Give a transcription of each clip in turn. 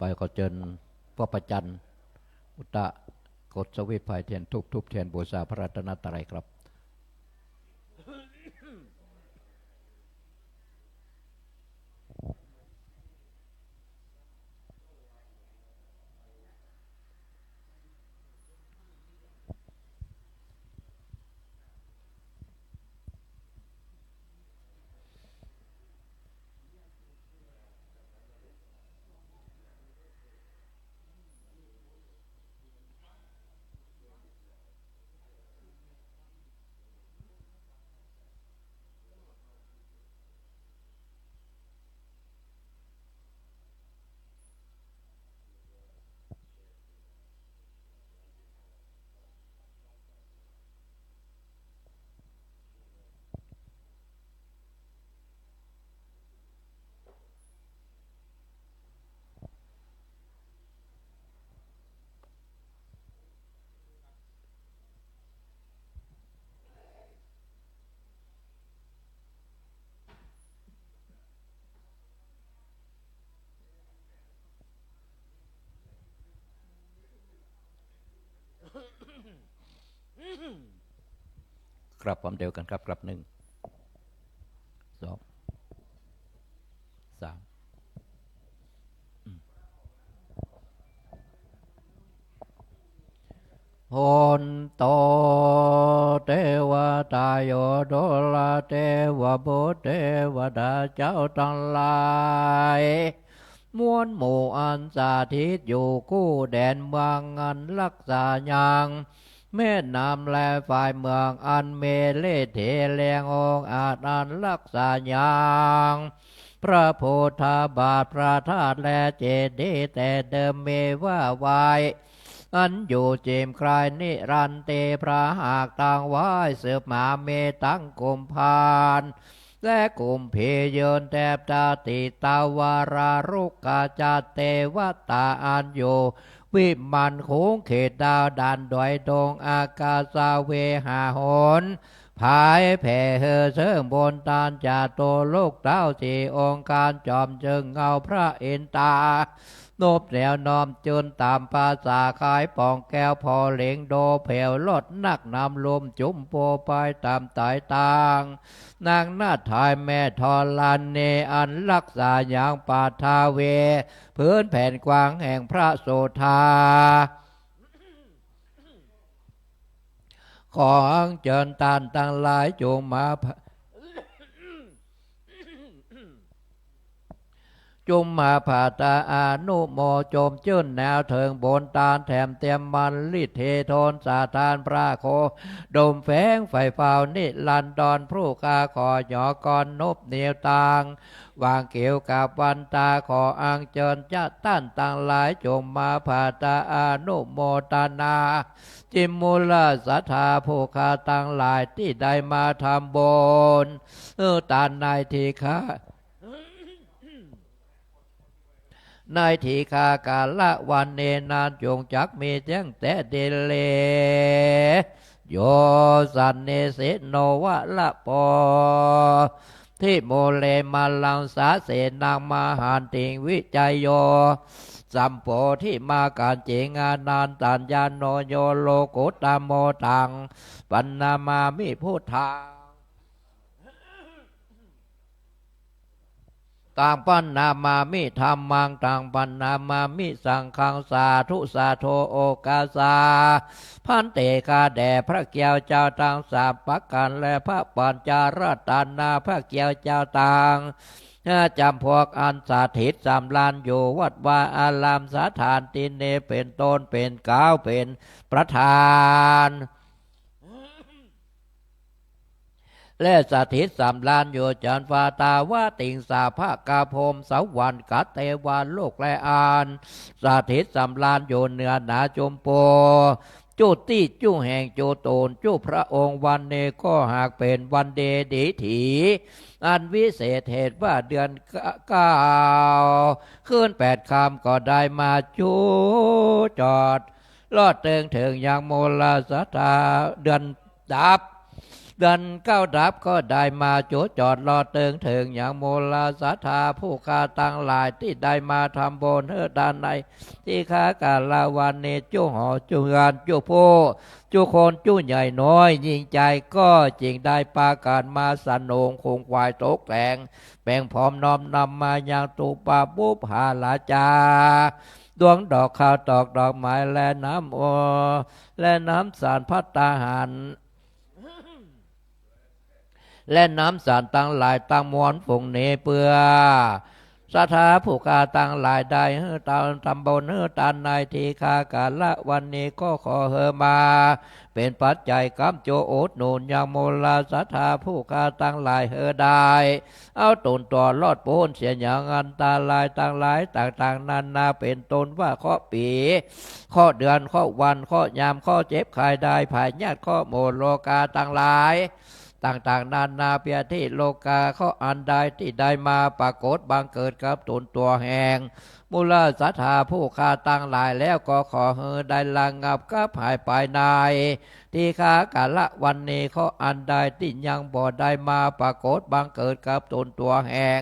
ไปขอเชิญพ่อประจันอุตตะกฎสวิทย์ภายเทียนทุบเทียนบูชาพระรัตนตรัยครับกลับความเดียวกันครับกลับ1 2 3โหนโตเทวตาโยโดลาเทวบุตรเทวดาเจ้าทั้งหลายมวลหมู่อันสาธิตอยู่คู่แดนเมืองอันรักษาอย่างแม่น้ำและฝ่ายเมืองอันเมเลเทแรงองอาจอันรักษาอย่างพระโพธาบาทพระธาตุและเจดีย์แต่เดิมเมว่าไว้อันอยู่เจมคลายนิรันเตพระหากต่างไว้สืบมาเมตั้งกุมพานและกุมเพเยินแทบตาติตาวารารุกาจาเตวตาอันอยู่วิมันคงเขตดาวดันดอยดงอากาศาเวหาหนภายแผ่เฮอเชิงบนตานจาโตลูกเต้าสี่องค์การจอมจึงเงาพระอินตานบแนวน้อมจนตามภาษาขายป่องแก้วพอเหลงโดแผ่วลดนักนำลมจุ่มโปไปตามตายต่างนางนาถายแม่ทอลันเนอันรักษาอย่างปาทาเวพื้นแผ่นกว้างแห่งพระโสธาขออังเจิญตานตั้งหลายจงมาจุมมาผาตาอานุโมโจมจื้นแนวเถิงบนตาแถมเตียมมันลิเทโทนสาทานพระโคดมแฝงไฟเฝ้านิลันดอนพรูกาขอหยอกรนบเนียวตางวางเกี่ยวกับวันตาขออังเจิญจะต้านต่างหลายจงมาผาตาอานุโมตนาจิมมุลสัทธาผู้คาต่างหลายที่ได้มาทำบุญตานนายทีฆานายทีฆากาละวันเนนานจงจักมีแจ้งแต่เดเลโยสันเนเสโนวะละปอที่โมเลมาลังสาเสนางมหานติงวิจัยโยสัมโพที่มาการเจงานานตัญญาโนโยโลกุตตโมตังปันนามามิพุทธาต่างปันนามามิธรรมังต่างปันนามามิสังฆังสาธุสาโทโอกาสาพันเตกาแด่พระเกี่ยวเจ้าต่างสามปักกันและพระปัญจารัตนาพระเกี่ยวเจ้าต่างจำพวกอันสาธิตสามลานอยู่วัดวาอารามสถานตินเนเป็นต้นเป็นก้าวเป็นประธานและสถิตสามลานโยจันฟาตาวาติงสาภากาพมสวรรค์กัตเตวานโลกและอานสถิตสามลานโยเนื้อหนาจมโปจุติจุแห่งโจโตนจุพระองค์วันเนก็หากเป็นวันเดดีถีอันวิเศษเหตุว่าเดือน9ขึ้น8 ค่ำก็ได้มาจูจอดลอดเติงถึงอย่างโมลสัทธาเดือนดับ เดือนเก้าดับก็ได้มาโจจอดรอเติงถึงอย่างโมลาศรัทธาผู้คาตั้งหลายที่ได้มาทำบุญเฮือด้านในที่ค้ากาลาวันเนจุหอจุงานจุโพจุคนจุใหญ่น้อยยิ่งใจก็จึงได้ปาการมาสนงคงควายตกแต่งแบ่งพร้อมน้อมนำมาอย่างตุปาบุพาลาจาดวงดอกข้าวตอกดอกไม้และน้ำโอและน้ำสารพัตตาหารและน้ำสารตั้งหลายตั้งมวลฝงเนเปือสถาผู้กาตั้งหลายได้เฮือตามตำบลเฮือตานในทีคากาละวันนี้ก็ขอเฮอมาเป็นปัจจัยกำโจโอดหนุนอย่างโมลาสถาผู้กาตั้งหลายเฮอได้เอาตนตัวรอดโปนเสียอย่างอันตาลายตั้งหลายต่างๆนานาเป็นตนว่าข้อปีข้อเดือนข้อวันข้อยามข้อเจ็บไข้ได้ภายญาติข้อโมโลกาตั้งหลายต่างๆนานาเปียที่โลกาข้ออันใดที่ได้มาปรากฏบังเกิดกับตนตัวแห่งมูลศรัทธาผู้คาตั้งหลายแล้วก็ขอเฮอได้ระงับกับหายไปในที่คากาละวันนี้ข้ออันใดที่ยังบ่ได้มาปรากฏบังเกิดกับตนตัวแห่ง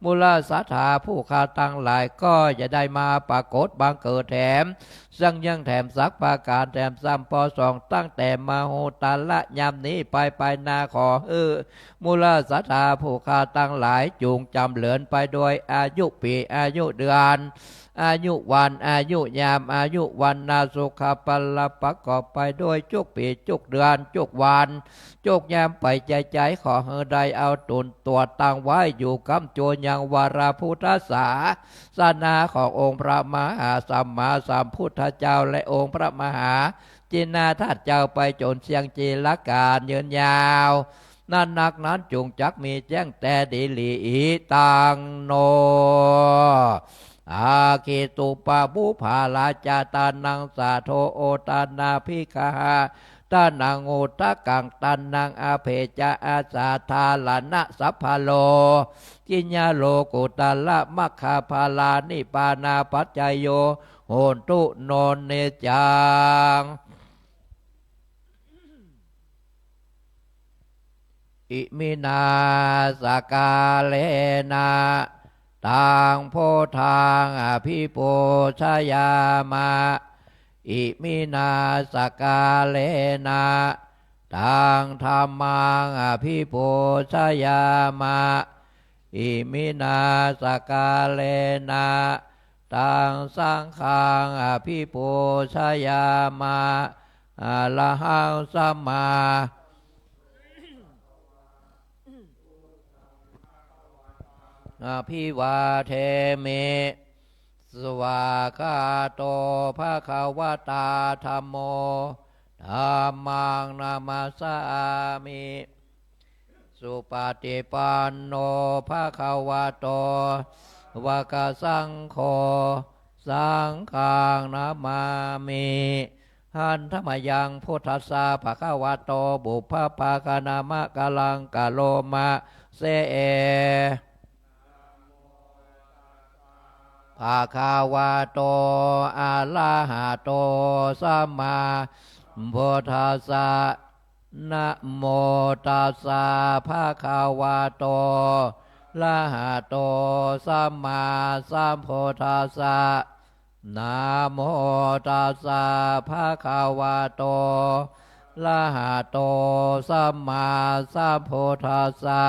มูลศรัทธาผู้คาตั้งหลายก็จะได้มาปรากฏบังเกิดแถมซึ่งยังแถมสักประการแถมซ้ำปอสองตั้งแต่มาโหตาละยามนี้ไปนาขอมูลศรัทธาผู้คาตั้งหลายจูงจำเหลือนไปโดยอายุปีอายุเดือนอายุวันอายุยามอายุวันนาสุขปัลละประกอบไปด้วยจุกปีจุกเดือนจุกวันจุกยามไปใจขอเฮอใดเอาตุนตัวตั้งไว้อยู่กำโจยังวาราพุทธศาสนาขององค์พระมหาสัมมาสัมพุทธเจ้าและองค์พระมหาจินาทัตเจ้าไปจนเสียงจีละการยืนยาวนั่นนักนั้นจงจักมีแจ้งแต่ดีลีอีตังโนอาคิตุปะบุภาลาจาตานังสาโทโอตานาภิกขาตานังโอตะกังตานังอาเพจาอาสาธาลานะสัพพโลกิญญาโลกุตาละมัคคาภาลานิปานาปัจจโยโหนตุโนเนจังอิมินาสกาเลนะตังโพธังอภิปูชยามะอิมินาสกาเลนะตังธัมมังอภิปูชยามะอิมินาสกาเลนะตังสังฆังอภิปูชยามะอะระหังสัมมาอภิวาเทมิสวากาโตภะคะวะตาธัมโมธัมมังนามัสสามิสุปฏิปันโนภะคะวะโตวะกะสังโฆสังฆังนามามิหันธรรมยังพุทธัสสะภะคะวะโตบุพพะกะนามะกะลังกะโลมะเสเอภะคะวะโตอะระหะโตสัมมาพุทธัสสะนะโมตัสสะภะคะวะโตอะระหะโตสัมมาสัมพุทธัสสะนะโมตัสสะภะคะวะโตอะระหะโตสัมมาสัมพุทธัสสะ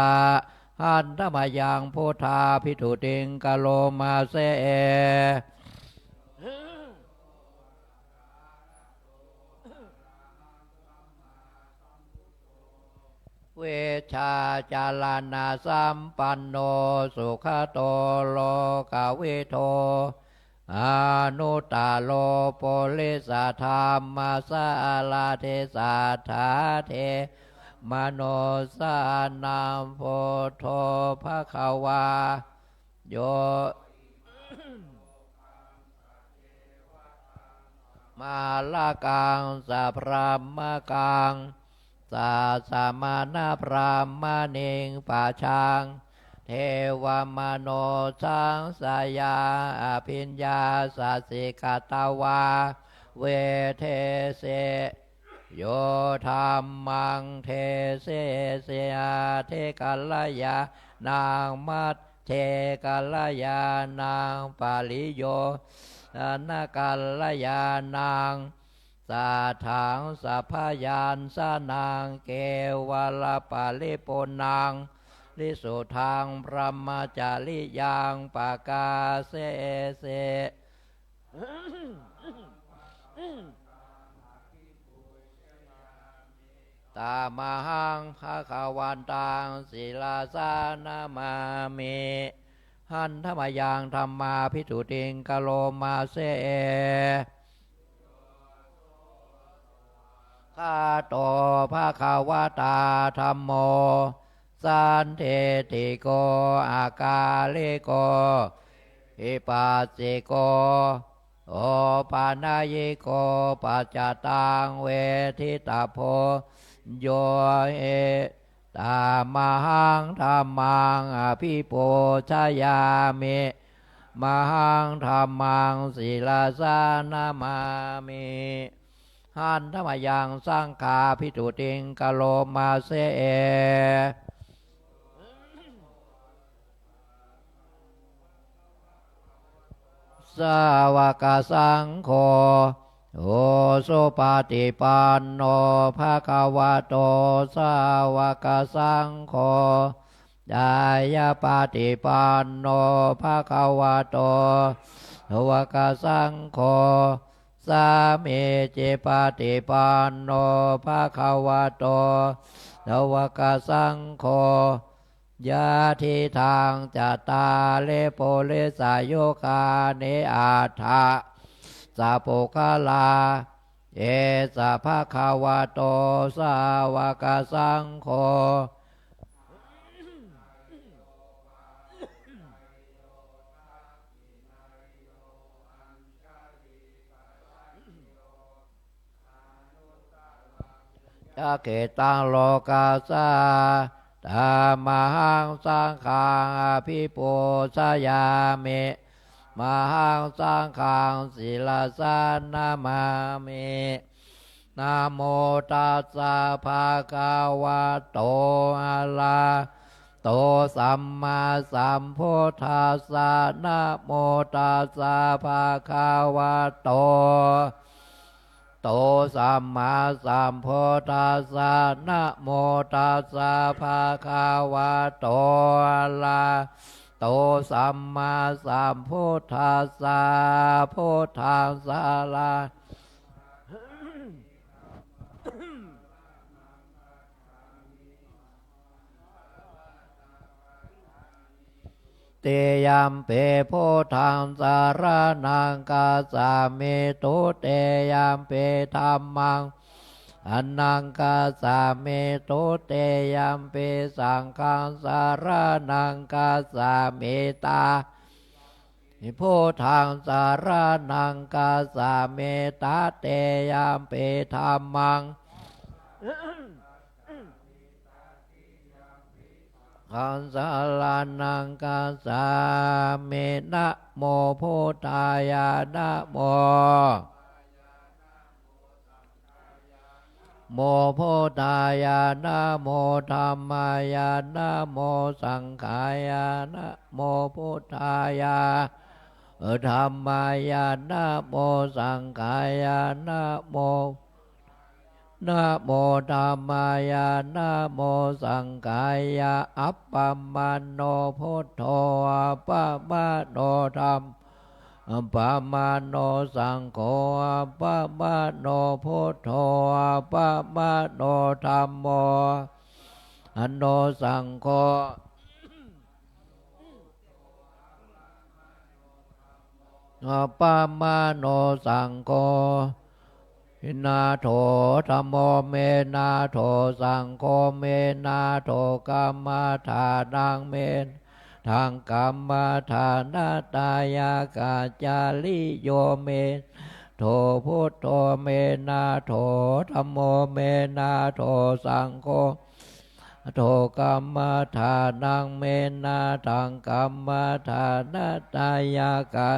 หันธรรมยังพุทธาภิทุติงกะโลมาเสเอเวชาจาลานาสัมปันโนสุขโตโลกาวิโทอนุตตโลโปลิสธรรมสาลาเทสาธาเทมโนสานังโพโธภะคะวาโยมาลากังสัพพะมะกังสาสามานาพรามเนิงปาชังเทวมโนสังสายาอภิญญาสัสสิกตาวาเวเทเส โยธรรมังเทเสเสยเทกัลยานางมัตเทกัลยานางปาลิโยนากัลยานางสาถังสัพพยานสนางเกวลปาลิปุนางลิสุทางพรหมจาริยังปากาเสเสตามหังภะคะวันตังศิลาสานามามิหันธรรมยังธรรมาภิทุติงกะโลมาเสข้าโตภะคะวะตาธัมโมสันเทติโกอากาลิโกอิปัสสิโกโอปานายิโกปัจจตังเวทิตาโพโยเอตามหังธรรมังอภิปูชยามิมหังธรรมังศิลาสานามามิหันธรรมยังสังฆาภิทุติงกะโลมาเสสาวกสังโฆโอสุปฏิปันโนภะคะวะโตสาวกสังโฆจายปฏิปันโนภะคะวะโตสาวกสังโฆสามีจิปฏิปันโนภะคะวะโตสาวกสังโฆยะทิทางจัตตาเลโปเลสายโยคาเนอาทะสัพพุคลาเอสะภะคะวะโตสาวกสังโฆจะเกตังโลกาสาธรรมหังสังฆังอภิปูชยามิมหังสังฆังศิลาสานามามินะโมตัสสะภะคะวะโตอะระโตสัมมาสัมพุทธัสสะนะโมตัสสะภะคะวะโตสัมมาสัมพุทธัสสะนะโมตัสสะภะคะวะโตอะระโตสัมมาสัมพุทธัสสะพุทธังสารนังเตยัมเปโพธังสารนังกัสสามิตุเตยัมเปธัมมังอนังกัสสามิตุเตยัมเปสังฆังสารนังกัสสามิตาโพธังสารนังกัสสามิตาเตยัมเปธัมมังขันสารนังกัสสามินะโมพุทธายานะโมพุทธายานะโมธัมมายานะโมสังฆายานะโมพุทธายาธัมมายานะโมสังฆายานะโมนะโมธัมมายานะโมสังฆายาอัปปมาโนพุทโธอัปปมาโนธัมอัปปมาโนสังโฆอัปปมาโนพุทโธอัปปมาโนธัมโมอันโนสังโฆอัปปมาโนสังโฆนาโถธัมโมเมนาโถสังโฆเมนาโถกัมมาทานังเมนทางกัมมาทานาตายากาจาลิโยเมโถพุทโธเมนาโถธัมโมเมนาโถสังโฆโถกัมมาทานังเมนาทางกัมมาทานาตายากา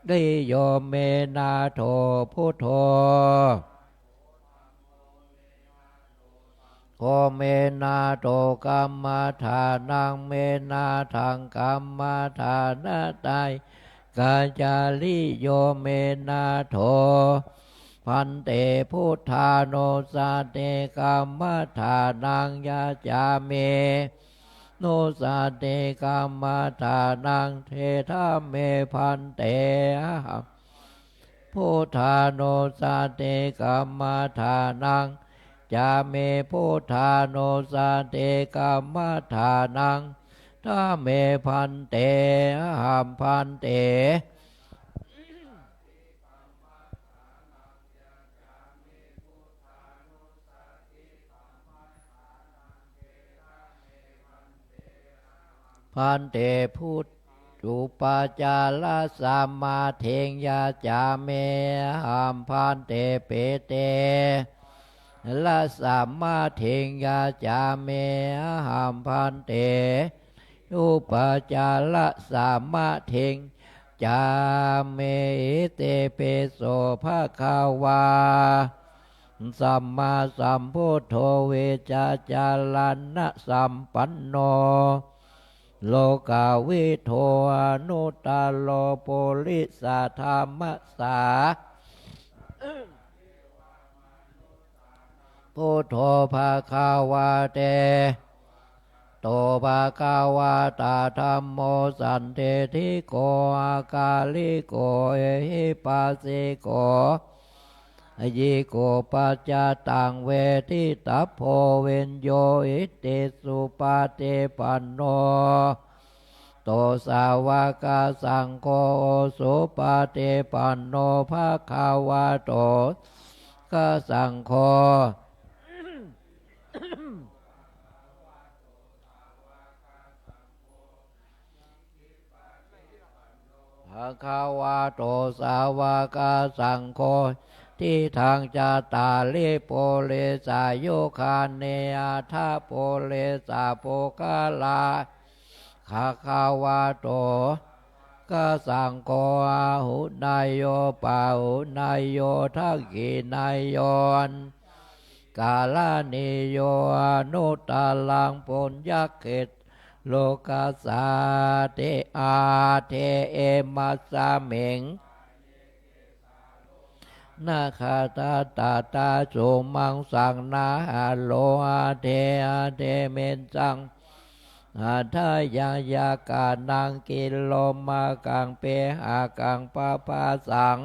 ลิโยเมนาโถพุทโธ เมนาโตกัมมาทานังเมนาทังกัมมาทานาไตกาจาลิโยเมนาโทพันเตพุทธาโนสาเตกัมมาทานังยาจาเมโนสาเตกัมมาทานังเทธาเมพันเตพุทธาโนสาเตกัมมาทานังจาเมพุทธาโนสาเตกัมมาทานังทาเมพันเตหัมพันเตพันเตพุทธุปาจาลสัมมาเทงยาจาเมหัมพันเตเปเตละสัมมาเทงยาจาเมหัมพันเตอุปจาระสัมมาเทงจาเมเตเปโสภะคะวาสัมมาสัมพุทโธเวจาจารันนะสัมปันโนโลกาวิโทอนุตตโลปุริสธรรมสาพุทโธภาคาวาเตโตภาคาวาตาธัมโมสันเทธิโกอากาลิโกเอหิปัสสิโกยิโกปัจจตังเวทิตาโพเวนโยอิติสุปาเตปันโนโตสาวกสังโฆสุปาเตปันโนภะคะวะโตก็สังโฆภะคะวะโตสาวกสังโฆที่ทางจาตาลิโปเลสาโยคาเนอาทาโปเลสาโปกาลาภะคะวะโตก็สังโฆอาหุนายโยปาหุนายโยทักขินายโยนกาลานิโยอนุตตลังปุญญเกตโลกัสสาเตอาเทเอมัสสะเมงนาคาตาตาตาสุมังสังนาโลอาเทเมนจังอาทายายากานังกิโลมากังเปหากังปะปาสัง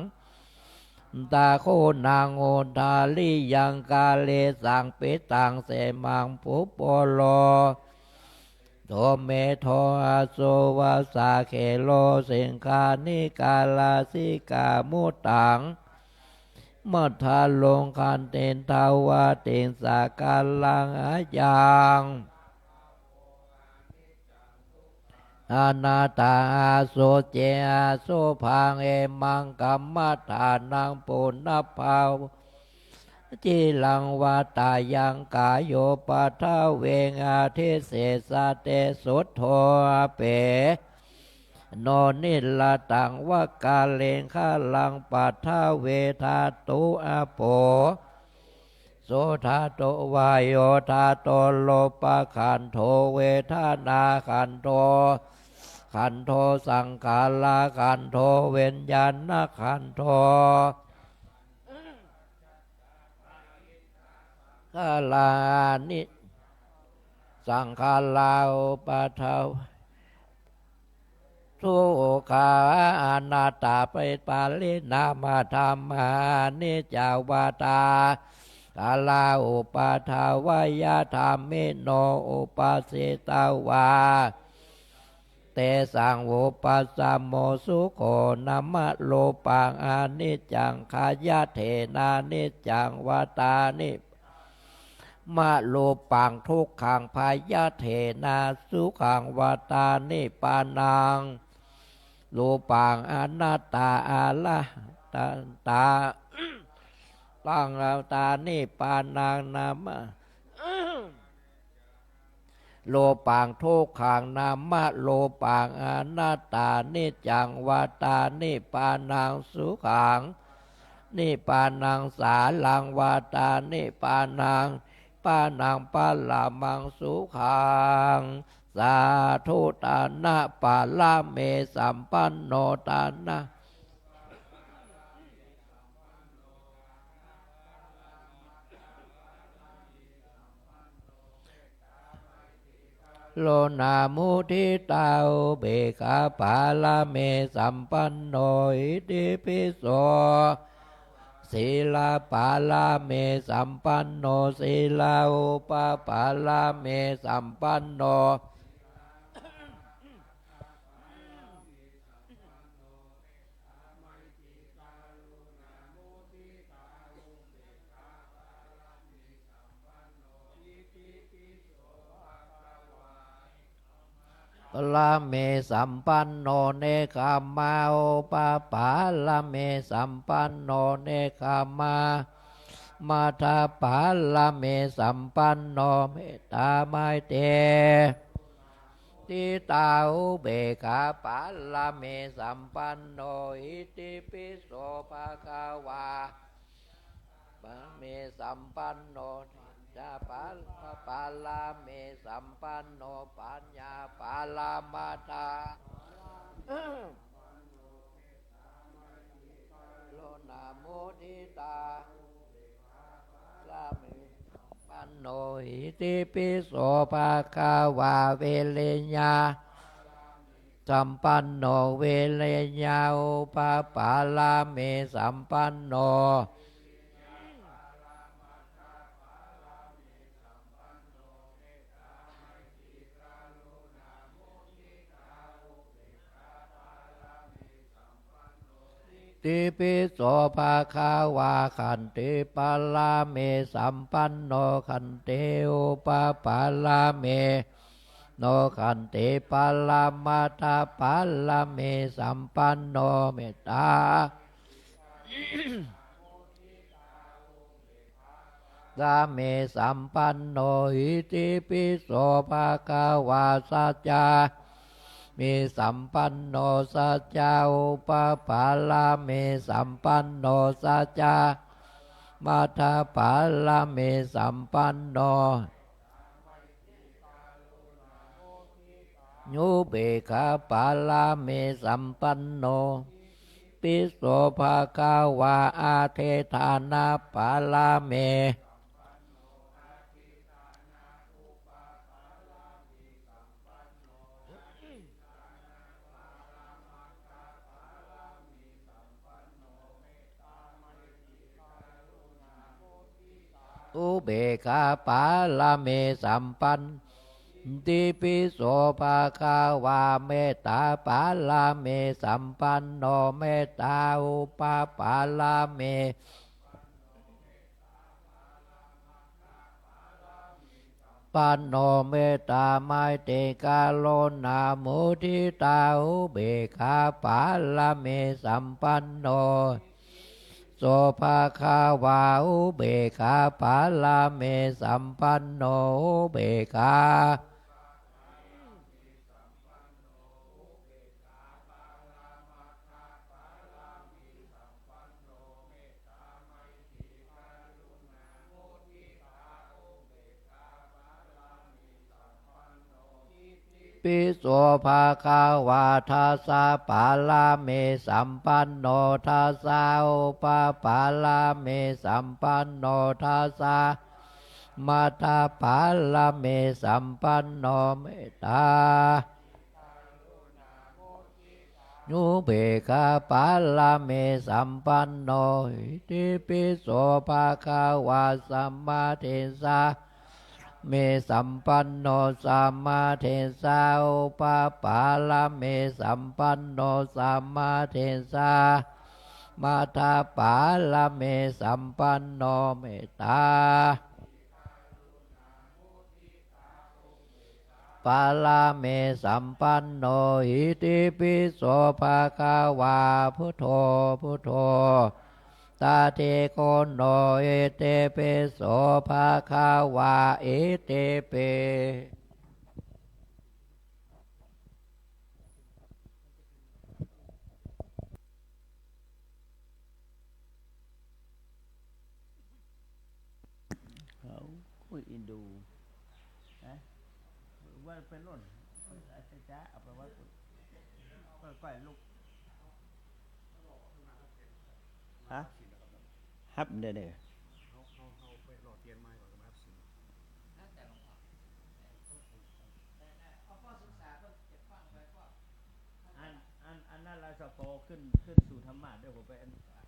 ตาโคนางโอทาลิยังกาเลสังปิตังเสมังปุปโปโลโตเมโทอาโสวาสาเคโลสิงคานิกาลาสิกามุตังมัทธาลงคันเตนทาวาเตนสากาลังอายังอนาตาโสเจโสพังเอมังกัมมัฏฐานังปุณณภาวจิลังวาตายังกายโยปัทเวงอาเทเสสะเตสุทโธเปโนนิลตังวกาเลงฆาลังปัทเวทาตุอาโปโสทาโตวายโยทาโตโลปะขันโทเวทนาขันโทขันโทสังขาราขันโทเวญญาณขันโทกาลานิสังขาราอุปาทาวทุกขาอนัตตาไปปาลินามาธรรมานิจาวาตากาลาอุปาทาวายาธรรมิโนอุปาสิตาวาเตสังอุปัสสมโมสุโขนัมะโลปังอนิจจังขายะเถนานิจจังวาตานิมะโลปังทุกขังพายะเถนาสุขังวาตานิปานังโลปังอนัตตาอาละตาปังเราตานิปานังนามะโลปังทุกขังนามะโลปังอนัตตานิจังวาตานิปานังสุขังนิปานังสาลังวาตานิปานังป ปานังปาลามังสุขังสาธุตานะปาลาเมสัมปันโนตานะโลนามุทิตาอุเบกขาปาลาเมสัมปันโนอิติปิโสศีลาปาลาเมสัมปันโนศีลาอุปปาลาเมสัมปันโนลาเมสัมปันโนเนคามาโอปาปาลาเมสัมปันโนเนคามามาทาปาลาเมสัมปันโนเมตตาไมเตติตาอุเบกขาปาลาเมสัมปันโนอิติปิโสภะคะวาปะเมสัมปันโนจาปาลาเมสัมปันโนปัญญาปาลามาตาโลนาโมทิตาลาเมปันโนอิติปิโสภะคะวาเวเลญาสัมปันโนเวเลญาอุปปาลาเมสัมปันโนติปิโสภะคะวาขันติปาลาเมสัมปันโนขันติอุปปาลาเมโนขันติปาลามาตาปาลาเมสัมปันโนเมตตาสาเมสัมปันโนอิติปิโสภะคะวาสัจจามีสัมปันโนสัจจาอุปปาลาเมสัมปันโนสัจจามาทาปาลาเมสัมปันโนยุเบกขาปาลาเมสัมปันโนปิโสภะคะวาอาเทธานาปาลาเมอุเบกขาปาลาเมสัมปันติปิโสภะคะวาเมตตาปาลาเมสัมปันโนเมตตาอุปปาลาเมปันโนเมตตาไมเตกาโลนามุทิตาอุเบกขาปาลาเมสัมปันโนโสภะคะวาอุเบกขาปาลาเมสัมปันโนอุเบกขาปิโสภะคะวาทัสสะปาลาเมสัมปันโนทัสสะอุปปาลาเมสัมปันโนทัสสะมัทธปาลาเมสัมปันโนเมตตายุเบกขาปาลาเมสัมปันโนอิติปิโสภะคะวาสัมมาเทสะเมสัมปันโนสัมมาเทสะอุปปาลาเมสัมปันโนสัมมาเทสะมัทธปาลาเมสัมปันโนเมตตาปาลาเมสัมปันโนอิติปิโสภะคะวาพุทโธพุทโธตาเทโกโนเอเตเปโสภะคะวาเอเตเป ปืนอินดูนะว่าเป็นร่นอาจารย์เอาไปว่าก้อยลูกฮะฮับเด้อเขาไปรอเตียนไม้ก่อนก็มาฮับสิอันนั้นราชโปขึ้นสู่ธรรมะด้วยผมไป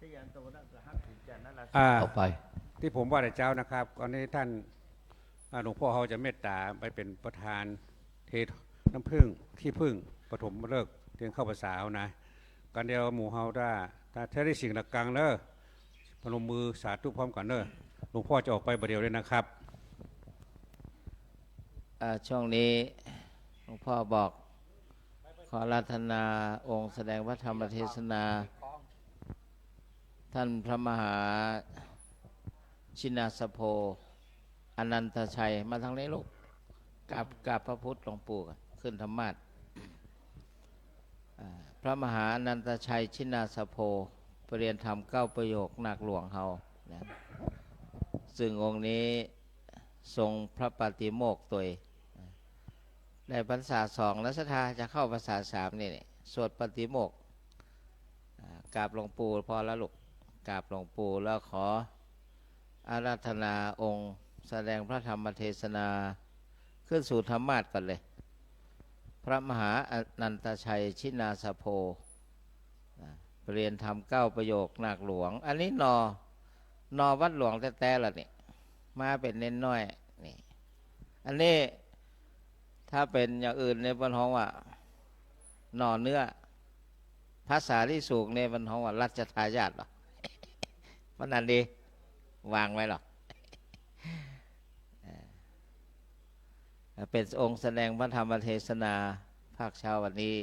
ที่ยันโตนั่นก็ฮับถึงจันนั่นราชต่อไปที่ผมว่าแต่เจ้านะครับก่อนนี้ท่านหลวงพ่อเขาจะเมตตาไปเป็นประธานเทศน้ำพึ่งที่พึ่งปฐมฤกษ์เรียนเข้าภาษาเอานะกันเดียวหมู่เฮาถ้าได้สิ่งหลักกลางเนอะพนมมือสาธุพร้อมกันเนอะหลวงพ่อจะออกไปประเดี๋ยวเลยนะครับช่วงนี้หลวงพ่อบอกขอราธนาองค์แสดงพระธรรมเทศนาท่านพระมหาชินาสโพอนันตชัยมาทางนี้ลูกกับพระพุทธหลวงปู่ขึ้นธรรมาสพระมหาอนันตชัยชินาสโพปรริยนธรรม9ประโยคหนักหลวงเฮานะซึ่งองค์นี้ทรงพระปฏิโมกข์ตัวในพรรษา2แล้วศรัทธาจะเข้าพรรษา3นี่สวดปฏิโมกข์กราบหลวงปู่พอแล้วลูกกราบหลวงปู่แล้วขออาราธนาองค์แสดงพระธรรมเทศนาขึ้นสู่ธรรมาสก่อนเลยพระมหาอนันตชัยชินาสโพเรียนธรรม9ประโยคหนักหลวงอันนี้นอวัดหลวงแท้ๆล่ะนี่มาเป็นเน้นน้อยนี่อันนี้ถ้าเป็นอย่างอื่นในบรรทองว่านอเนื้อภาษาที่สูงในบรรทองว่ารัชทายาทหรอมันนั่นดีวางไว้หรอเป็นองค์แสดงพระธรรมเทศนาภาคเช้าวันนี้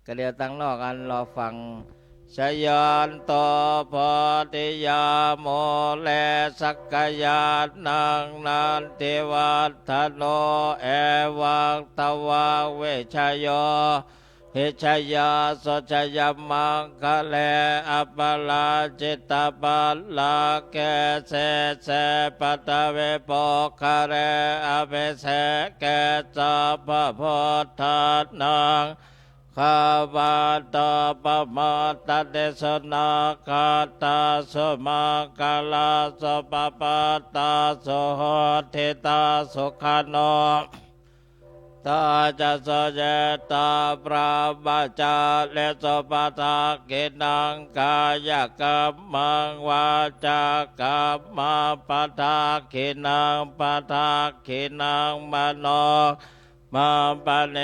ก็เดี๋ยวตั้งนอกอันรอฟังชยานต่อพอติยาโมเลสักกยานังนันติวัฒโนเอวังตวาเวชโยหิชยาสชยมังคะเลอัปปลาจิตตปัลลาเกเสเสปัตเวโปคะเรอเปเสเกจัพพพุทธานังข้าบาตาปมาตเดสนาคาตาสมากาลาสปปาตาสหทิตาสุขโนตาจะสเจตาปราบาจาเลสปะทากินังกายกรรมังวาจากรรมาปะทากินังปะทากินังมโนมาปะเน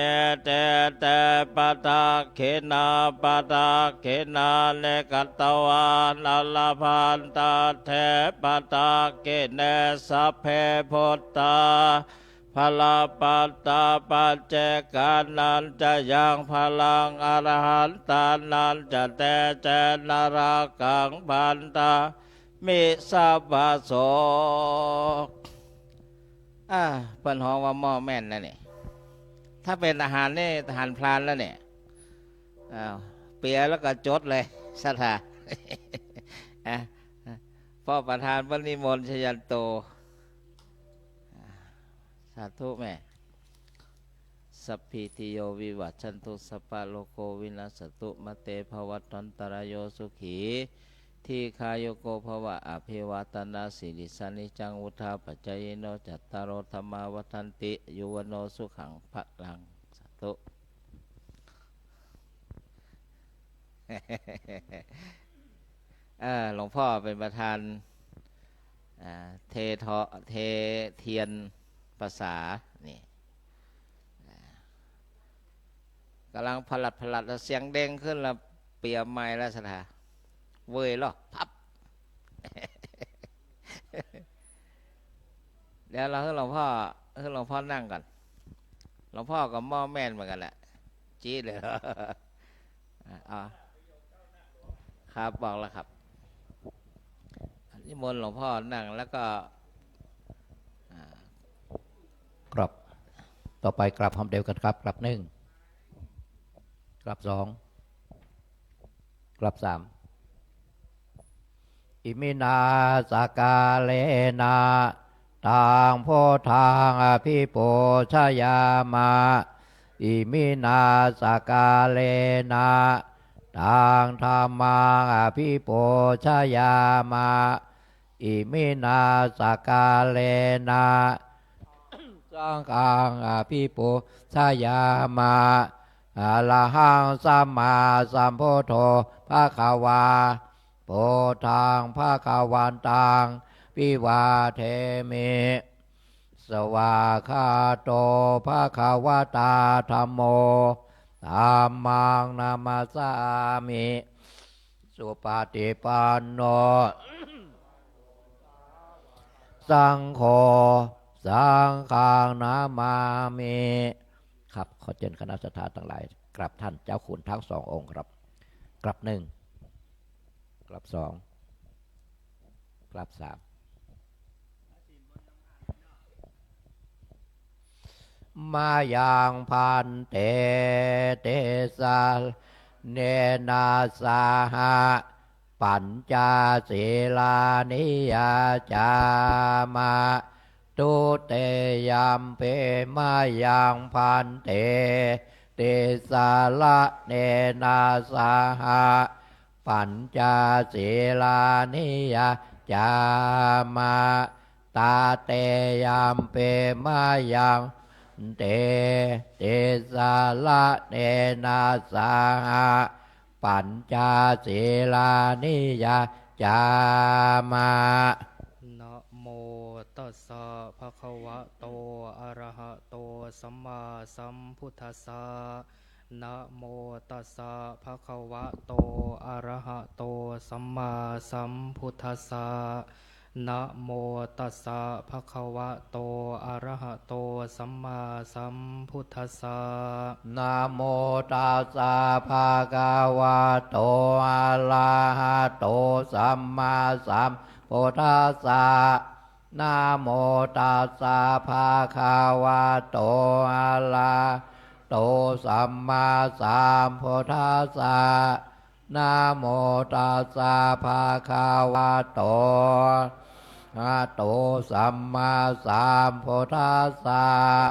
เตเตปะทากินาปะทากินาเลกัตตวานัลลพันตาเทปะทากิเนสัพเพพุตตาพลาปัตตาปัจเจกานันจะยังพลังอรหันตานันจะเตเจนารากังพันตามิสัพพโสเป็นห้องว่าหม้อแม่นนะเนี่ยถ้าเป็นอาหารนี่ทหารพลานแล้วเนี่ยเปียแล้วก็จดเลยศรัทธาพ่อประธานพระนิมนต์ชยันโตสาธุแม่สัพพิติโยวิวัชชันตุสัพพะโลโกวินาศตุมะเตภวัตวันตรายโยสุขีทีคายโยโกภวะอภิวาตนาสิริสานิจังวุธาปัจจยโนจัตตารโอธรรมาวัฏันติยุวโนสุขังพลังสาธุหลวงพ่อเป็นประธานเทเทียนภาษานี่กำลังผลัดเสียงเด้งขึ้นแล้วเปียไม้แล้วสถาเว้ยหรอพับ เดี๋ยวเราให้หลวงพ่อนั่งก่อนหลวงพ่อกับหม้อแม่นเหมือนกันแหละจี้เลยครับบอกแล้วครับนิมนต์หลวงพ่อนั่งแล้วก็กลับต่อไปกลับคำเดียวกันครับกลับ1กลับ2กลับ3อิมินาสกาเลนา ทางโพทางอภิปูชยามาอิมินาสกาเลนะทางธรรมังอภิปูชยามาอิมินาสกาเลนะสังฆังอภิปูชยามาอะระหังสัมมาสัมพุทโธภะคะวาโพธังภะคะวันตังวิวาเทมิสวากขาโตภะคะวตาธัมโมธัมมังนามัสสามิสุปฏิปันโนสังโฆสังฆังนามามิครับขอเชิญคณะสัตยาทั้งหลายกราบท่านเจ้าคุณทั้งสององค์ครับกราบหนึ่งกราบสองกราบสามมายังพันเตเตสาเนนาสาหะปัญจศีลานิยาจามาตุเตยัมเปมายังพันเตเตสาละเนนาสาหะปัญจศีลานิยาจามาตาเตยัมเปมายังเตเตสาละเนนาสาหะปัญจศีลานิยาจามานะโมตัสสะภะคะวะโตอะระหะโตสัมมาสัมพุทธัสสะนะโมตัสสะภะคะวะโตอะระหะโตสัมมาสัมพุทธัสสะนะโมตัสสะภะคะวะโตอะระหะโตสัมมาสัมพุทธัสสะนะโมตัสสะภะคะวะโตอะระหะโตสัมมาสัมพุทธัสสะนะโมตัสสะภะคะวะโตอะระหะโตสัมมาสัมพุทธัสสะนะโมตัสสะภะคะวะโตอะโตสัมมาสัมพุทธัสสะ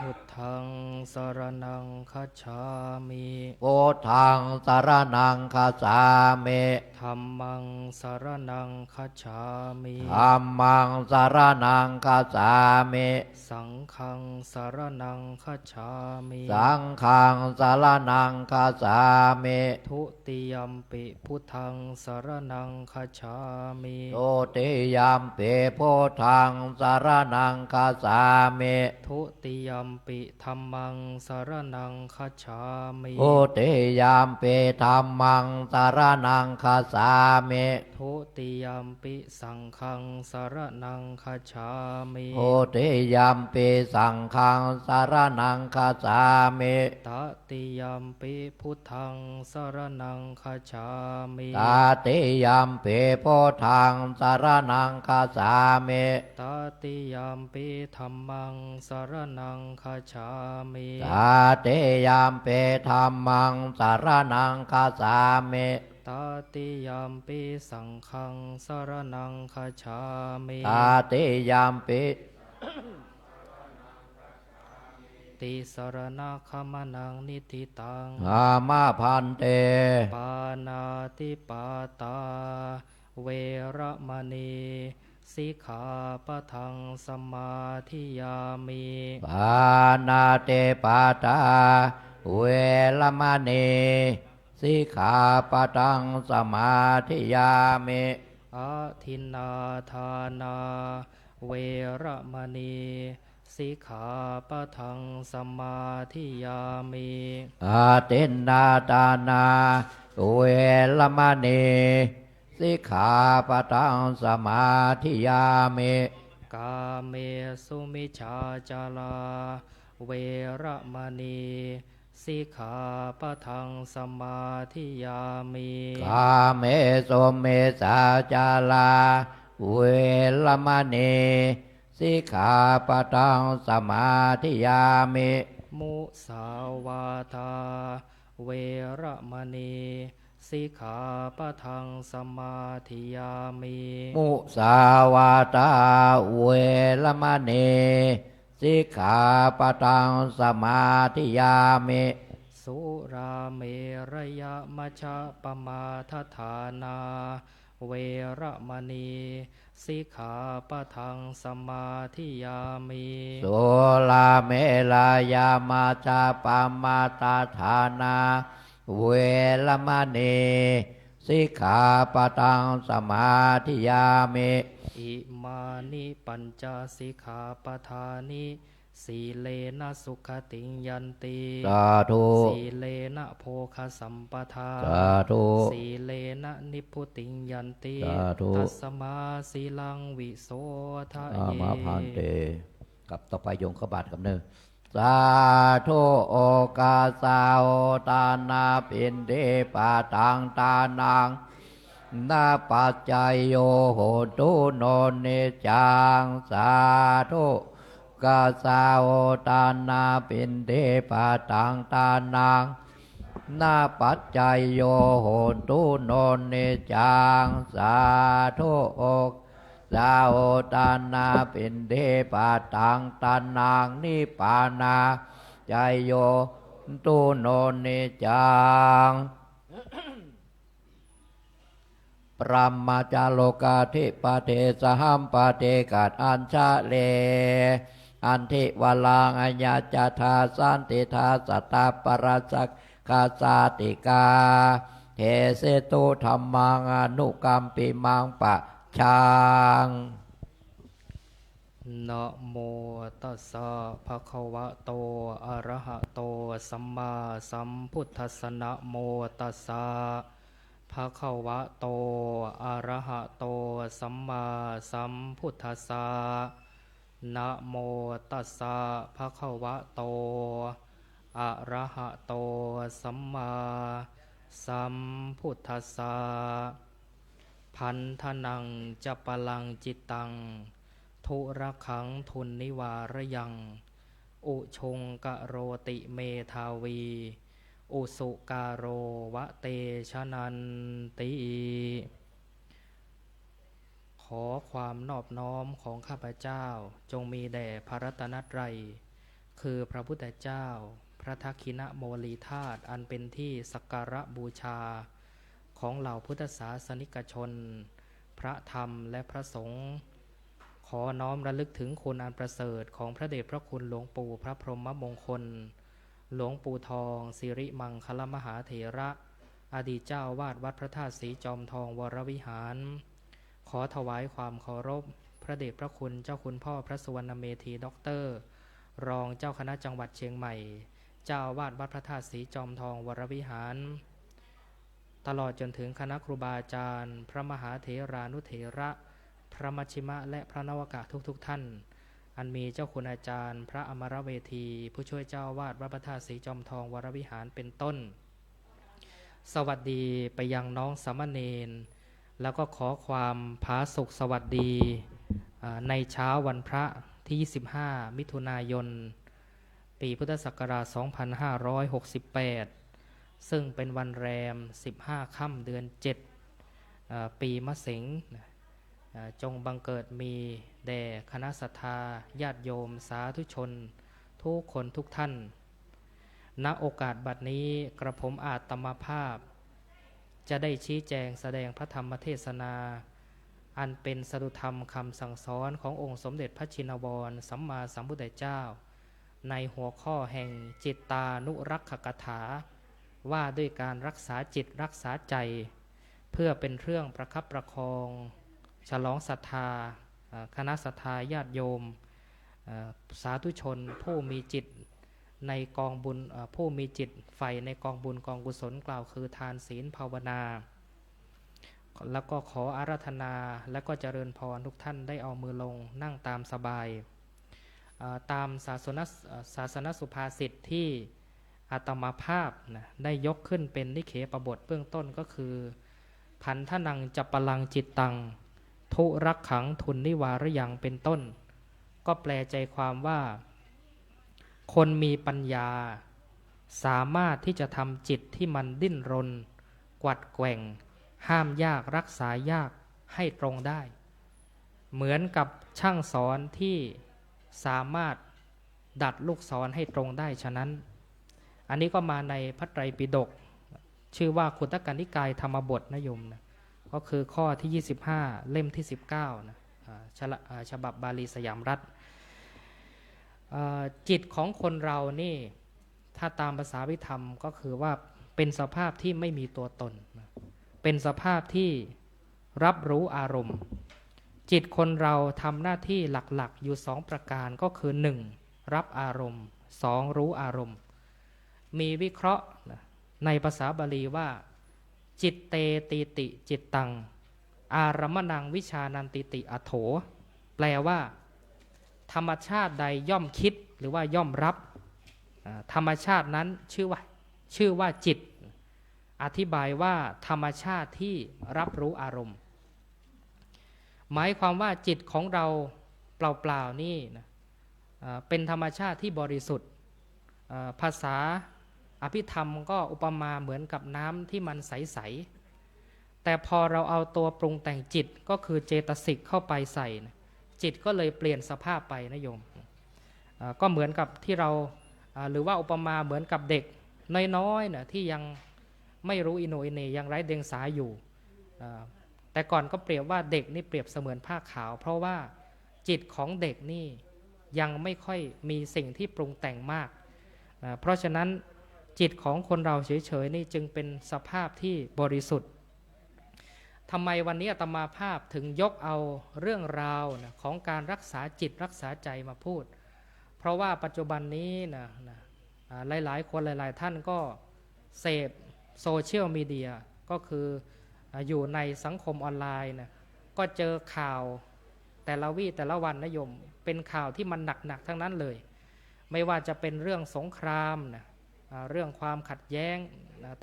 พุทธังสรณังคัจฉามิพุทธังสรณังคัจฉามิธัมมังสรณังคัจฉามิธัมมังสรณังคัจฉามิสังฆังสรณังคัจฉามิสังฆังสรณังคัจฉามิทุติยัมปิพุทธังสรณังคัจฉามิทุติยัมปิพุทธังสรณังคัจฉามิทุติยัมปิธัมมังสรณังคัจฉามิทุติยัมปิธัมมังสรณังคัจฉามิทุติยัมปิสังฆังสรณังคัจฉามิทุติยัมปิสังฆังสรณังคัจฉามิตติยัมปิพุทธังสรณังคัจฉามิตติยัมปิพุทธังสรณังคัจฉามิตติยัมปิธัมมังสรณังคัจฉามิตติยัมปิธัมมังสรณังคัจฉามิตติยัมปิสังฆังสรณังคัจฉามิตติยัมปิติสรณะขมนังนิธิตังอามาพันเตปานาติปาตาเวระมณีสิกขาปะทังสมาธิยามิปานาติปาตาเวระมณีสิกขาปะทังสมาธิยามิอาทินนาทานาเวระมณีสิกขาปะทังสมาธิยามิอาทินนาทานาเวระมณีสิกขาปะทังสมาธิยามิกาเมสุมิจฉาจาราเวระมณีสิกขาปะทังสมาธิยามิกาเมสุมิจฉาจาราเวระมณีสิกขาปะทังสมาธิยามิมุสาวาทาเวระมณี สิกขาปะทังสมาธิยามิ มุสาวาตาเวรมณีสิกขาปะทังสมาธิยามิ สุราเมรยมัชฌะปมาทฐานา เวระมณีสิกขาปะทังสมาธิยามิ สุลาเมลายามาจาปามาตาฐานาเวรมณีสิกขาปะทังสมาธิยามิ อิมานิปัญจสิกขาปทานิสีเลนะสุขติงยันติ สาธุ สีเลนะโภคสัมปทา สาธุ สีเลนะนิพพุติงยันติ สาธุ ตัสมาสีลังวิโสทะ อา เย มาพันเตกับต่อไปโยงขบาทกับเนื้อสาธุโอกาสาโอตานาปินเดปาตังตานังนาปัจจายโยโหตุโนเนจังสาธุกาสาโอตานาปินเดปาตังตานังนาปัจจายโยโหตุโนเนจังสาธุโอกสาโอตานาปินเดปาตังตานังนิปานาจายโยตุโนเนจังปรัมมาจาโลกาธิปเทสหัมปเทกัดอัญชะเลอันทิวลังอัญญาจทาสันติทาสัตตาปราสักคาสาติกาเทเสตุธรรมังอนุกัมปิมังปะชัง นะโมตัสสะภะคะวะโตอะระหะโตสัมมาสัมพุทธัสสะนะโมตัสสะภะคะวะโตอะระหะโตสัมมาสัมพุทธัสสะนะโมตัสสะภะคะวะโตอะระหะโตสัมมาสัมพุทธัสสะพันธนังจะปลังจิตตังทุระขังทุนนิวารยังอุชงกะโรติเมธาวีอุสุการโรวะเตชะนันติขอความนอบน้อมของข้าพเจ้าจงมีแด่พระรัตนตรัยคือพระพุทธเจ้าพระทักขิณโมลีธาตุอันเป็นที่สักการะบูชาของเหล่าพุทธศาสนิกชนพระธรรมและพระสงฆ์ขอน้อมระลึกถึงคุณอันประเสริฐของพระเดชพระคุณหลวงปู่พระพรหมมงคลหลวงปู่ทองสิริมังคลมหาเถระอดีตเจ้าวาดวัดพระธาตุสีจอมทองวรวิหารขอถวายความเคารพพระเดชพระคุณเจ้าคุณพ่อพระสุวรรณเมธีด็อกเตอร์รองเจ้าคณะจังหวัดเชียงใหม่เจ้าวาดวัดพระธาตุสีจอมทองวรวิหารตลอดจนถึงคณะครูบาอาจารย์พระมหาเถรานุเถระพระมัชชิมะและพระนวากะทุกท่านอันมีเจ้าคุณอาจารย์พระอมรเวทีผู้ช่วยเจ้าวาดวัดพระธาตุสีจอมทองวรวิหารเป็นต้นสวัสดีไปยังน้องสามเณรแล้วก็ขอความผาสุกสวัสดีในเช้าวันพระที่25มิถุนายนปีพุทธศักราช2568ซึ่งเป็นวันแรม15ค่ำเดือน7ปีมะเสงจงบังเกิดมีแด่คณะศรัทธาญาติโยมสาธุชนทุกคนทุกท่านณโอกาสบัดนี้กระผมอาตมาภาพจะได้ชี้แจงแสดงพระธรรมเทศนาอันเป็นสดุธรรมคำสั่งสอนขององค์สมเด็จพระชินวรสัมมาสัมพุทธเจ้าในหัวข้อแห่งจิตตานุรักขกถาว่าด้วยการรักษาจิตรักษาใจเพื่อเป็นเครื่องประคับประคองฉลองศรัทธาคณะศรัทธาญาติโยมสาธุชนผู้มีจิตในกองบุญผู้มีจิตใฝ่ในกองบุญกองกุศลกล่าวคือทานศีลภาวนาแล้วก็ขออาราธนาและก็เจริญพรทุกท่านได้เอามือลงนั่งตามสบายตามศาสนสุภาษิตที่อาตมาภาพได้ยกขึ้นเป็นนิเขปบทเบื้องต้นก็คือพันธนังจัปปลังจิตตังทุรักขังทุนนิวารยังเป็นต้นก็แปลใจความว่าคนมีปัญญาสามารถที่จะทำจิตที่มันดิ้นรน กวัดแกว่งห้ามยากรักษายากให้ตรงได้เหมือนกับช่างสอนที่สามารถดัดลูกศรให้ตรงได้ฉะนั้นอันนี้ก็มาในพระไตรปิฎกชื่อว่าขุตกนิกายธรรมบทนะโยมนะก็คือข้อที่25เล่มที่19นะฉบับบาลีสยามรัฐจิตของคนเรานี่ถ้าตามภาษาวิธรรมก็คือว่าเป็นสภาพที่ไม่มีตัวตนเป็นสภาพที่รับรู้อารมณ์จิตคนเราทำหน้าที่หลักๆอยู่2ประการก็คือ 1. รับอารมณ์ 2. รู้อารมณ์มีวิเคราะห์ในภาษาบาลีว่าจิตเตติติจิตตังอารมณังวิชานันติติอโถแปลว่าธรรมชาติใดย่อมคิดหรือว่าย่อมรับธรรมชาตินั้นชื่อว่าจิตอธิบายว่าธรรมชาติที่รับรู้อารมณ์หมายความว่าจิตของเราเปล่าๆนี่นะเป็นธรรมชาติที่บริสุทธิ์ภาษาอภิธรรมก็อุปมาเหมือนกับน้ำที่มันใสๆแต่พอเราเอาตัวปรุงแต่งจิตก็คือเจตสิกเข้าไปใส่นะจิตก็เลยเปลี่ยนสภาพไปนะโยมก็เหมือนกับที่เราหรือว่าอุปมาเหมือนกับเด็กน้อยๆนะที่ยังไม่รู้อิโหนอิเหน่ยังไร้เดียงสาอยู่แต่ก่อนก็เปรียบว่าเด็กนี่เปรียบเสมือนผ้าขาวเพราะว่าจิตของเด็กนี่ยังไม่ค่อยมีสิ่งที่ปรุงแต่งมากเพราะฉะนั้นจิตของคนเราเฉยๆนี่จึงเป็นสภาพที่บริสุทธิ์ทำไมวันนี้อาตมาภาพถึงยกเอาเรื่องราวของการรักษาจิตรักษาใจมาพูดเพราะว่าปัจจุบันนี้หลายๆคนหลายๆท่านก็เสพโซเชียลมีเดียก็คืออยู่ในสังคมออนไลน์ก็เจอข่าวแต่ละวี่แต่ละวันนะโยมเป็นข่าวที่มันหนักๆทั้งนั้นเลยไม่ว่าจะเป็นเรื่องสงครามเรื่องความขัดแย้ง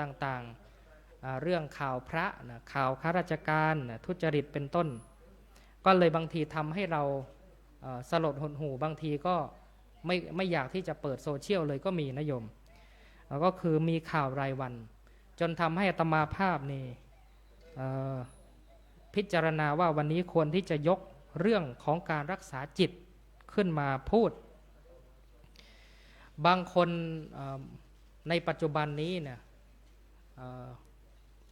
ต่างๆเรื่องข่าวพระข่าวข้าราชการทุจริตเป็นต้นก็เลยบางทีทำให้เราสลดหดหู่บางทีก็ไม่อยากที่จะเปิดโซเชียลเลยก็มีนะโยมก็คือมีข่าวรายวันจนทำให้อาตมาภาพนี่พิจารณาว่าวันนี้ควรที่จะยกเรื่องของการรักษาจิตขึ้นมาพูดบางคนในปัจจุบันนี้เนี่ย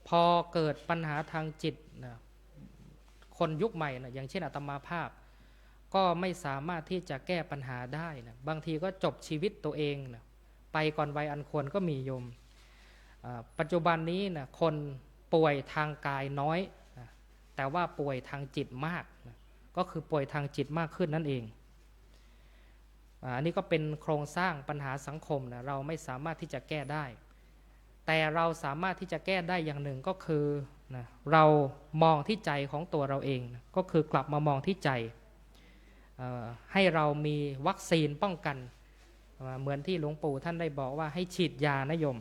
พอเกิดปัญหาทางจิตคนยุคใหม่อย่างเช่นอาตมาภาพก็ไม่สามารถที่จะแก้ปัญหาได้บางทีก็จบชีวิตตัวเองไปก่อนวัยอันควรก็มีโยมปัจจุบันนี้คนป่วยทางกายน้อยแต่ว่าป่วยทางจิตมากก็คือป่วยทางจิตมากขึ้นนั่นเองอันนี้ก็เป็นโครงสร้างปัญหาสังคมเราไม่สามารถที่จะแก้ได้แต่เราสามารถที่จะแก้ได้อย่างหนึ่งก็คือเรามองที่ใจของตัวเราเองก็คือกลับมามองที่ใจให้เรามีวัคซีนป้องกันเหมือนที่หลวงปู่ท่านได้บอกว่าให้ฉีดยานะโยม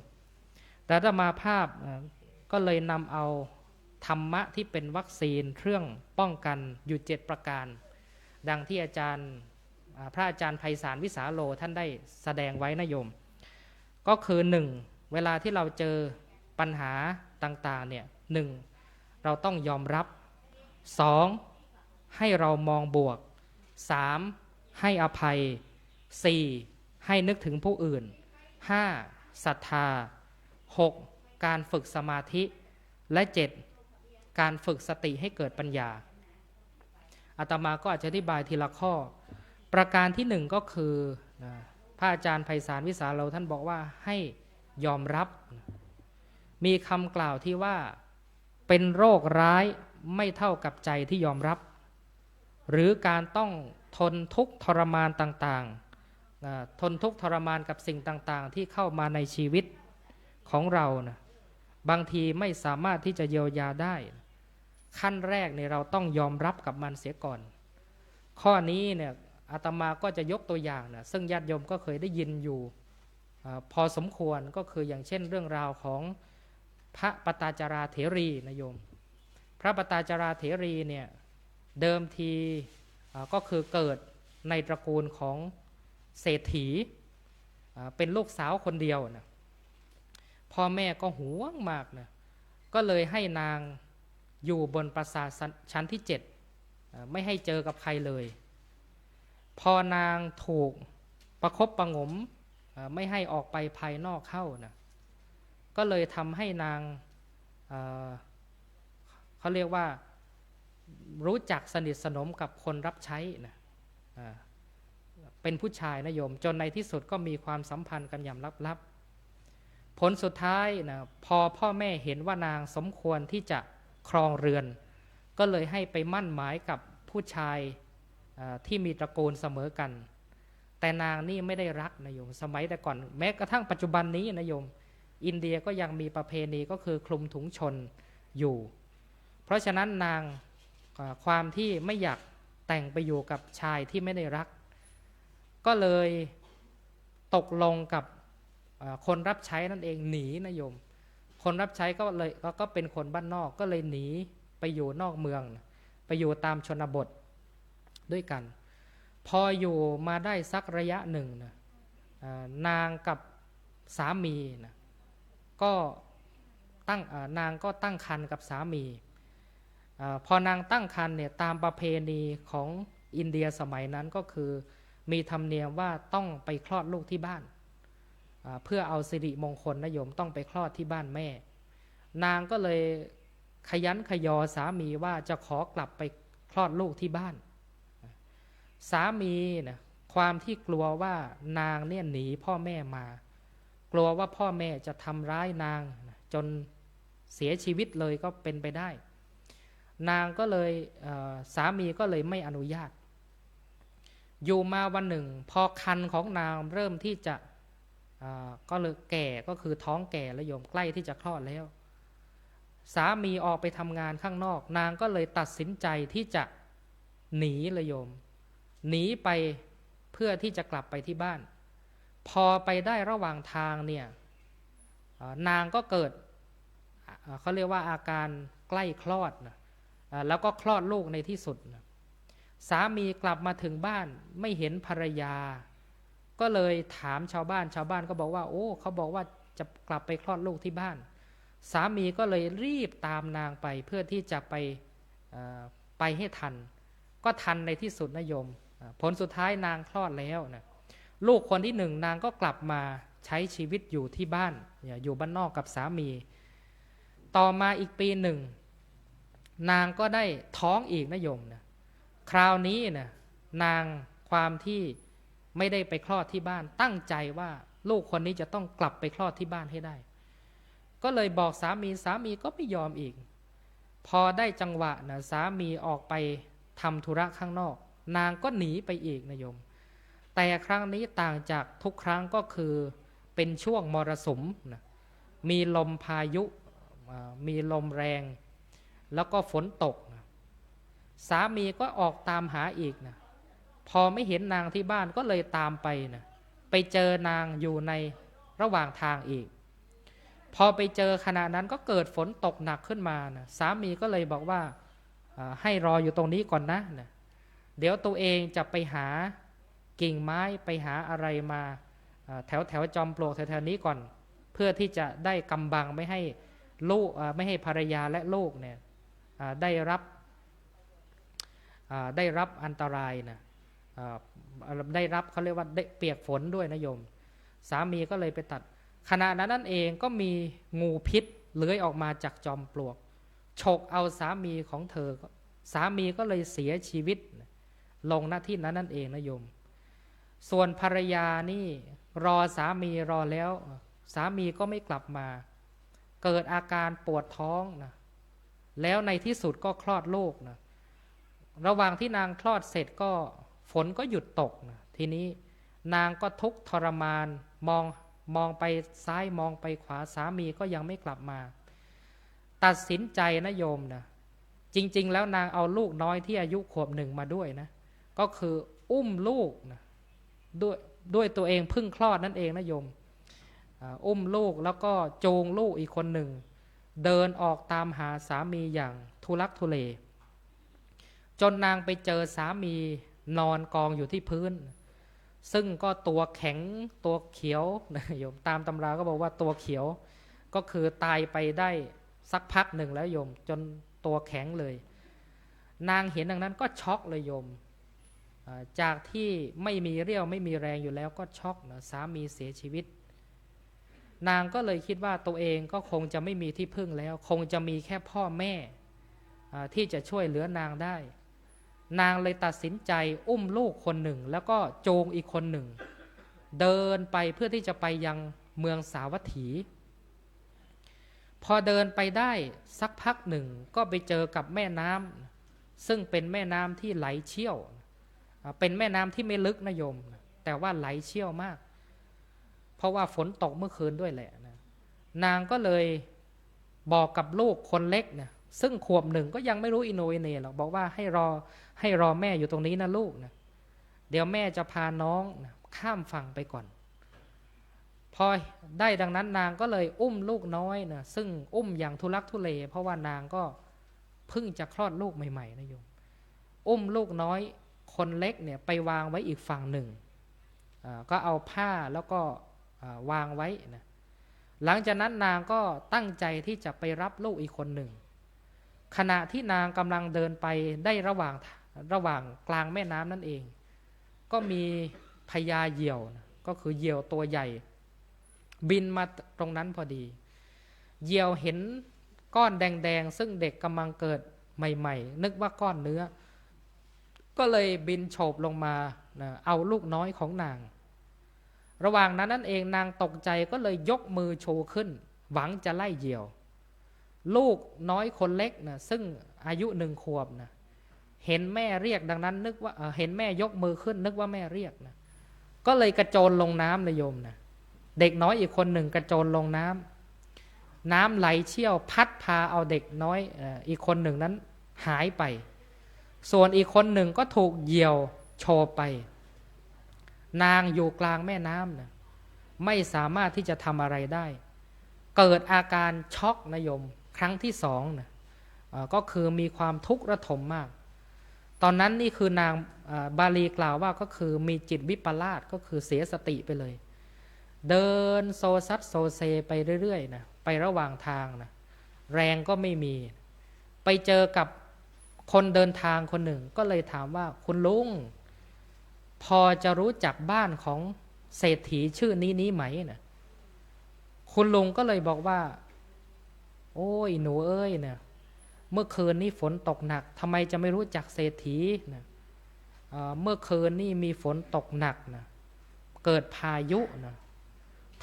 แต่อาตมาภาพก็เลยนำเอาธรรมะที่เป็นวัคซีนเครื่องป้องกันอยู่7ประการดังที่พระอาจารย์ไพศาลวิสาโลท่านได้แสดงไว้นะโยมก็คือ 1. เวลาที่เราเจอปัญหาต่างๆเนี่ย 1. เราต้องยอมรับ 2. ให้เรามองบวก 3. ให้อภัย 4. ให้นึกถึงผู้อื่น 5. ศรัทธา 6. การฝึกสมาธิและ 7. การฝึกสติให้เกิดปัญญาอาตมาก็อธิบายทีละข้อประการที่ 1ก็คือพระอาจารย์ไพศาลวิสาโลท่านบอกว่าให้ยอมรับมีคำกล่าวที่ว่าเป็นโรคร้ายไม่เท่ากับใจที่ยอมรับหรือการต้องทนทุกข์ทรมานต่างๆทนทุกข์ทรมานกับสิ่งต่างๆที่เข้ามาในชีวิตของเราบางทีไม่สามารถที่จะเยียวยาได้ขั้นแรกเนี่ยเราต้องยอมรับกับมันเสียก่อนข้อนี้เนี่ยอาตมาก็จะยกตัวอย่างซึ่งญาติโยมก็เคยได้ยินอยู่พอสมควรก็คืออย่างเช่นเรื่องราวของพระปตาจาราเถรีนะโยมพระปตาจาราเถรีเนี่ยเดิมทีก็คือเกิดในตระกูลของเศรษฐีเป็นลูกสาวคนเดียวนะพ่อแม่ก็หวงมากนะ ก็เลยให้นางอยู่บนปราสาทชั้นที่7ไม่ให้เจอกับใครเลยพอนางถูกประคบประหงมไม่ให้ออกไปภายนอกเข้านะก็เลยทำให้นางเขาเรียกว่ารู้จักสนิทสนมกับคนรับใช้นะเป็นผู้ชายนะโยมจนในที่สุดก็มีความสัมพันธ์กันอย่างลับๆผลสุดท้ายนะพอพ่อแม่เห็นว่านางสมควรที่จะครองเรือนก็เลยให้ไปมั่นหมายกับผู้ชายที่มีตระกูลเสมอกันแต่นางนี่ไม่ได้รักนะโยมสมัยแต่ก่อนแม้กระทั่งปัจจุบันนี้นะโยมอินเดียก็ยังมีประเพณีก็คือคลุมถุงชนอยู่เพราะฉะนั้นนางความที่ไม่อยากแต่งไปอยู่กับชายที่ไม่ได้รักก็เลยตกลงกับคนรับใช้นั่นเองหนีนะโยมคนรับใช้ก็เป็นคนบ้านนอกก็เลยหนีไปอยู่นอกเมืองไปอยู่ตามชนบทด้วยกันพออยู่มาได้สักระยะหนึ่งนะนางกับสามีนะก็นางก็ตั้งครรภ์กับสามีพอนางตั้งครรภ์เนี่ยตามประเพณีของอินเดียสมัยนั้นก็คือมีธรรมเนียมว่าต้องไปคลอดลูกที่บ้านเพื่อเอาสิริมงคลนะโยมต้องไปคลอดที่บ้านแม่นางก็เลยขยันขยอสามีว่าจะขอกลับไปคลอดลูกที่บ้านสามีนะความที่กลัวว่านางเนี่ยหนีพ่อแม่มากลัวว่าพ่อแม่จะทำร้ายนางจนเสียชีวิตเลยก็เป็นไปได้นางก็เลยสามีก็เลยไม่อนุญาตอยู่มาวันหนึ่งพอคันของนางเริ่มที่จะก็เลยแก่ก็คือท้องแก่แล้วโยมใกล้ที่จะคลอดแล้วสามีออกไปทำงานข้างนอกนางก็เลยตัดสินใจที่จะหนีเลยโยมหนีไปเพื่อที่จะกลับไปที่บ้านพอไปได้ระหว่างทางเนี่ยนางก็เกิดเขาเรียกว่าอาการใกล้คลอดนะแล้วก็คลอดลูกในที่สุดนะสามีกลับมาถึงบ้านไม่เห็นภรรยาก็เลยถามชาวบ้านก็บอกว่าโอ้เขาบอกว่าจะกลับไปคลอดลูกที่บ้านสามีก็เลยรีบตามนางไปเพื่อที่จะไปให้ทันก็ทันในที่สุดนะโยมผลสุดท้ายนางคลอดแล้วนะลูกคนที่หนึ่งนางก็กลับมาใช้ชีวิตอยู่ที่บ้านอยู่บ้านนอกกับสามีต่อมาอีกปีหนึ่งนางก็ได้ท้องอีกนะโยมนะคราวนี้นะนางความที่ไม่ได้ไปคลอดที่บ้านตั้งใจว่าลูกคนนี้จะต้องกลับไปคลอดที่บ้านให้ได้ก็เลยบอกสามีก็ไม่ยอมอีกพอได้จังหวะนะสามีออกไปทำธุระข้างนอกนางก็หนีไปอีกนะโยมแต่ครั้งนี้ต่างจากทุกครั้งก็คือเป็นช่วงมรสุมนะมีลมพายุมีลมแรงแล้วก็ฝนตกนะสามีก็ออกตามหาอีกนะพอไม่เห็นนางที่บ้านก็เลยตามไปนะไปเจอนางอยู่ในระหว่างทางอีกพอไปเจอขณะนั้นก็เกิดฝนตกหนักขึ้นมานะสามีก็เลยบอกว่าให้รออยู่ตรงนี้ก่อนนะเดี๋ยวตัวเองจะไปหากิ่งไม้ไปหาอะไรมาแถวจอมปลวกแถวนี้ก่อนเพื่อที่จะได้กำบังไม่ให้ลูกไม่ให้ภรรยาและลูกเนี่ยได้รับอันตรายนะได้รับเขาเรียกว่าได้เปียกฝนด้วยนะโยมสามีก็เลยไปตัดขณะนั้นนั่นเองก็มีงูพิษเลื้อยออกมาจากจอมปลวกฉกเอาสามีของเธอสามีก็เลยเสียชีวิตลงหน้าที่นั้นนั่นเองนะโยมส่วนภรรยานี่รอสามีรอแล้วสามีก็ไม่กลับมาเกิดอาการปวดท้องนะแล้วในที่สุดก็คลอดลูกนะระหว่างที่นางคลอดเสร็จก็ฝนก็หยุดตกนะทีนี้นางก็ทุกข์ทรมานมองไปซ้ายมองไปขวาสามีก็ยังไม่กลับมาตัดสินใจนะโยมนะจริงๆแล้วนางเอาลูกน้อยที่อายุขวบหนึ่งมาด้วยนะก็คืออุ้มลูกนะด้วยตัวเองเพิ่งคลอดนั่นเองนะโยมอุ้มลูกแล้วก็จูงลูกอีกคนหนึ่งเดินออกตามหาสามีอย่างทุลักทุเลจนนางไปเจอสามีนอนกองอยู่ที่พื้นซึ่งก็ตัวแข็งตัวเขียวนะโยมตามตำราก็บอกว่าตัวเขียวก็คือตายไปได้ สักพักหนึ่งแล้วโยมจนตัวแข็งเลยนางเห็นดังนั้นก็ช็อกเลยโยมจากที่ไม่มีเรี่ยวไม่มีแรงอยู่แล้วก็ช็อกนะสามีเสียชีวิตนางก็เลยคิดว่าตัวเองก็คงจะไม่มีที่พึ่งแล้วคงจะมีแค่พ่อแม่ที่จะช่วยเหลือนางได้นางเลยตัดสินใจอุ้มลูกคนหนึ่งแล้วก็จูงอีกคนหนึ่งเดินไปเพื่อที่จะไปยังเมืองสาวัตถีพอเดินไปได้สักพักหนึ่งก็ไปเจอกับแม่น้ำซึ่งเป็นแม่น้ำที่ไหลเชี่ยวเป็นแม่น้ำที่ไม่ลึกนะโยมแต่ว่าไหลเชี่ยวมากเพราะว่าฝนตกเมื่อคืนด้วยแหละนะนางก็เลยบอกกับลูกคนเล็กนะซึ่งขวบหนึ่งก็ยังไม่รู้อิโนอิเน่หรอกบอกว่าให้รอแม่อยู่ตรงนี้นะลูกนะเดี๋ยวแม่จะพาน้องนะข้ามฝั่งไปก่อนพอได้ดังนั้นนางก็เลยอุ้มลูกน้อยนะซึ่งอุ้มอย่างทุลักทุเลเพราะว่านางก็เพิ่งจะคลอดลูกใหม่ๆนะโยมอุ้มลูกน้อยคนเล็กเนี่ยไปวางไว้อีกฝั่งหนึ่งก็เอาผ้าแล้วก็วางไว้นะหลังจากนั้นนางก็ตั้งใจที่จะไปรับลูกอีกคนหนึ่งขณะที่นางกำลังเดินไปได้ระหว่างกลางแม่น้ำนั่นเองก็มีพญาเหยี่ยวนะก็คือเหยี่ยวตัวใหญ่บินมาตรงนั้นพอดีเหยี่ยวเห็นก้อนแดงๆซึ่งเด็กกำลังเกิดใหม่ๆนึกว่าก้อนเนื้อก็เลยบินโฉบลงมานะเอาลูกน้อยของนางระหว่างนั้นนั่นเองนางตกใจก็เลยยกมือโชว์ขึ้นหวังจะไล่เหยี่ยวลูกน้อยคนเล็กนะซึ่งอายุ1 ขวบนะเห็นแม่เรียกดังนั้นนึกว่าเห็นแม่ยกมือขึ้นนึกว่าแม่เรียกนะก็เลยกระโจนลงน้ำเลยโยมนะเด็กน้อยอีกคนหนึ่งกระโจนลงน้ำไหลเชี่ยวพัดพาเอาเด็กน้อยอีกคนหนึ่งนั้นหายไปส่วนอีกคนหนึ่งก็ถูกเหยี่ยวโฉบไปนางอยู่กลางแม่น้ำนะไม่สามารถที่จะทำอะไรได้เกิดอาการช็อกนะโยมครั้งที่สองนะก็คือมีความทุกข์ระทมมากตอนนั้นนี่คือนางบาลีกล่าวว่าก็คือมีจิตวิปลาสก็คือเสียสติไปเลยเดินโซซัดโซเซไปเรื่อยๆนะไประหว่างทางนะแรงก็ไม่มีไปเจอกับคนเดินทางคนหนึ่งก็เลยถามว่าคุณลุงพอจะรู้จักบ้านของเศรษฐีชื่อนี้ไหมนะคุณลุงก็เลยบอกว่าโอ้ยหนูเอ้ยเนี่ยเมื่อคืนนี้ฝนตกหนักทำไมจะไม่รู้จักเศรษฐีนะเมื่อคืนนี้มีฝนตกหนักนะเกิดพายุนะ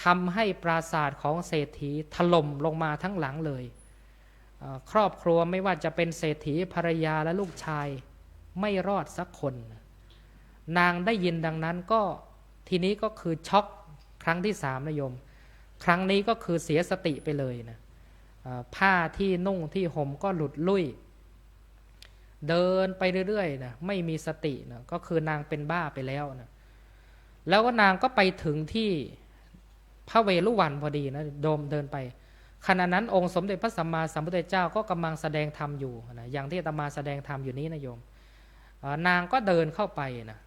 ทำให้ปราสาทของเศรษฐีถล่มลงมาทั้งหลังเลยครอบครัวไม่ว่าจะเป็นเศรษฐีภรรยาและลูกชายไม่รอดสักคนนางได้ยินดังนั้นก็ทีนี้ก็คือช็อกครั้งที่3นะโยมครั้งนี้ก็คือเสียสติไปเลยนะผ้าที่นุ่งที่ห่มก็หลุดลุ่ยเดินไปเรื่อยๆนะไม่มีสตินะก็คือนางเป็นบ้าไปแล้วนะแล้วก็นางก็ไปถึงที่พระเวฬุวันพอดีนะโดมเดินไปขณะนั้นองค์สมเด็จพระสัมมาสัมพุทธเจ้าก็กำลังแสดงธรรมอยู่นะอย่างที่อาตมาแสดงธรรมอยู่นี้นะโยมนางก็เดินเข้าไปนะ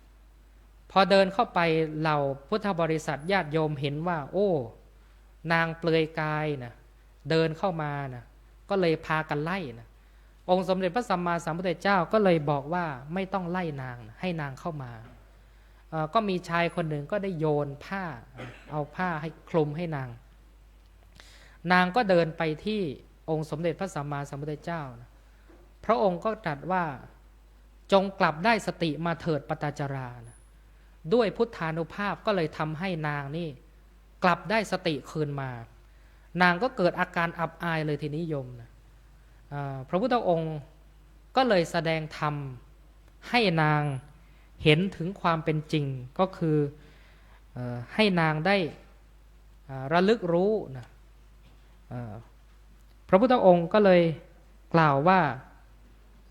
พอเดินเข้าไปเหล่าพุทธบริษัทญาติโยมเห็นว่าโอ้นางเปลือยกายนะเดินเข้ามานะก็เลยพากันไล่นะองค์สมเด็จพระสัมมาสัมพุทธเจ้าก็เลยบอกว่าไม่ต้องไล่นางนะให้นางเข้ามาก็มีชายคนหนึ่งก็ได้โยนผ้าเอาผ้าให้คลุมให้นางก็เดินไปที่องค์สมเด็จพระสัมมาสัมพุทธเจ้านะพระองค์ก็ตรัสว่าจงกลับได้สติมาเถิดปตจารานะด้วยพุทธานุภาพก็เลยทำให้นางนี่กลับได้สติคืนมานางก็เกิดอาการอับอายเลยทีนี้โยมนะพระพุทธองค์ก็เลยแสดงธรรมให้นางเห็นถึงความเป็นจริงก็คือให้นางได้ระลึกรู้นะพระพุทธองค์ก็เลยกล่าวว่า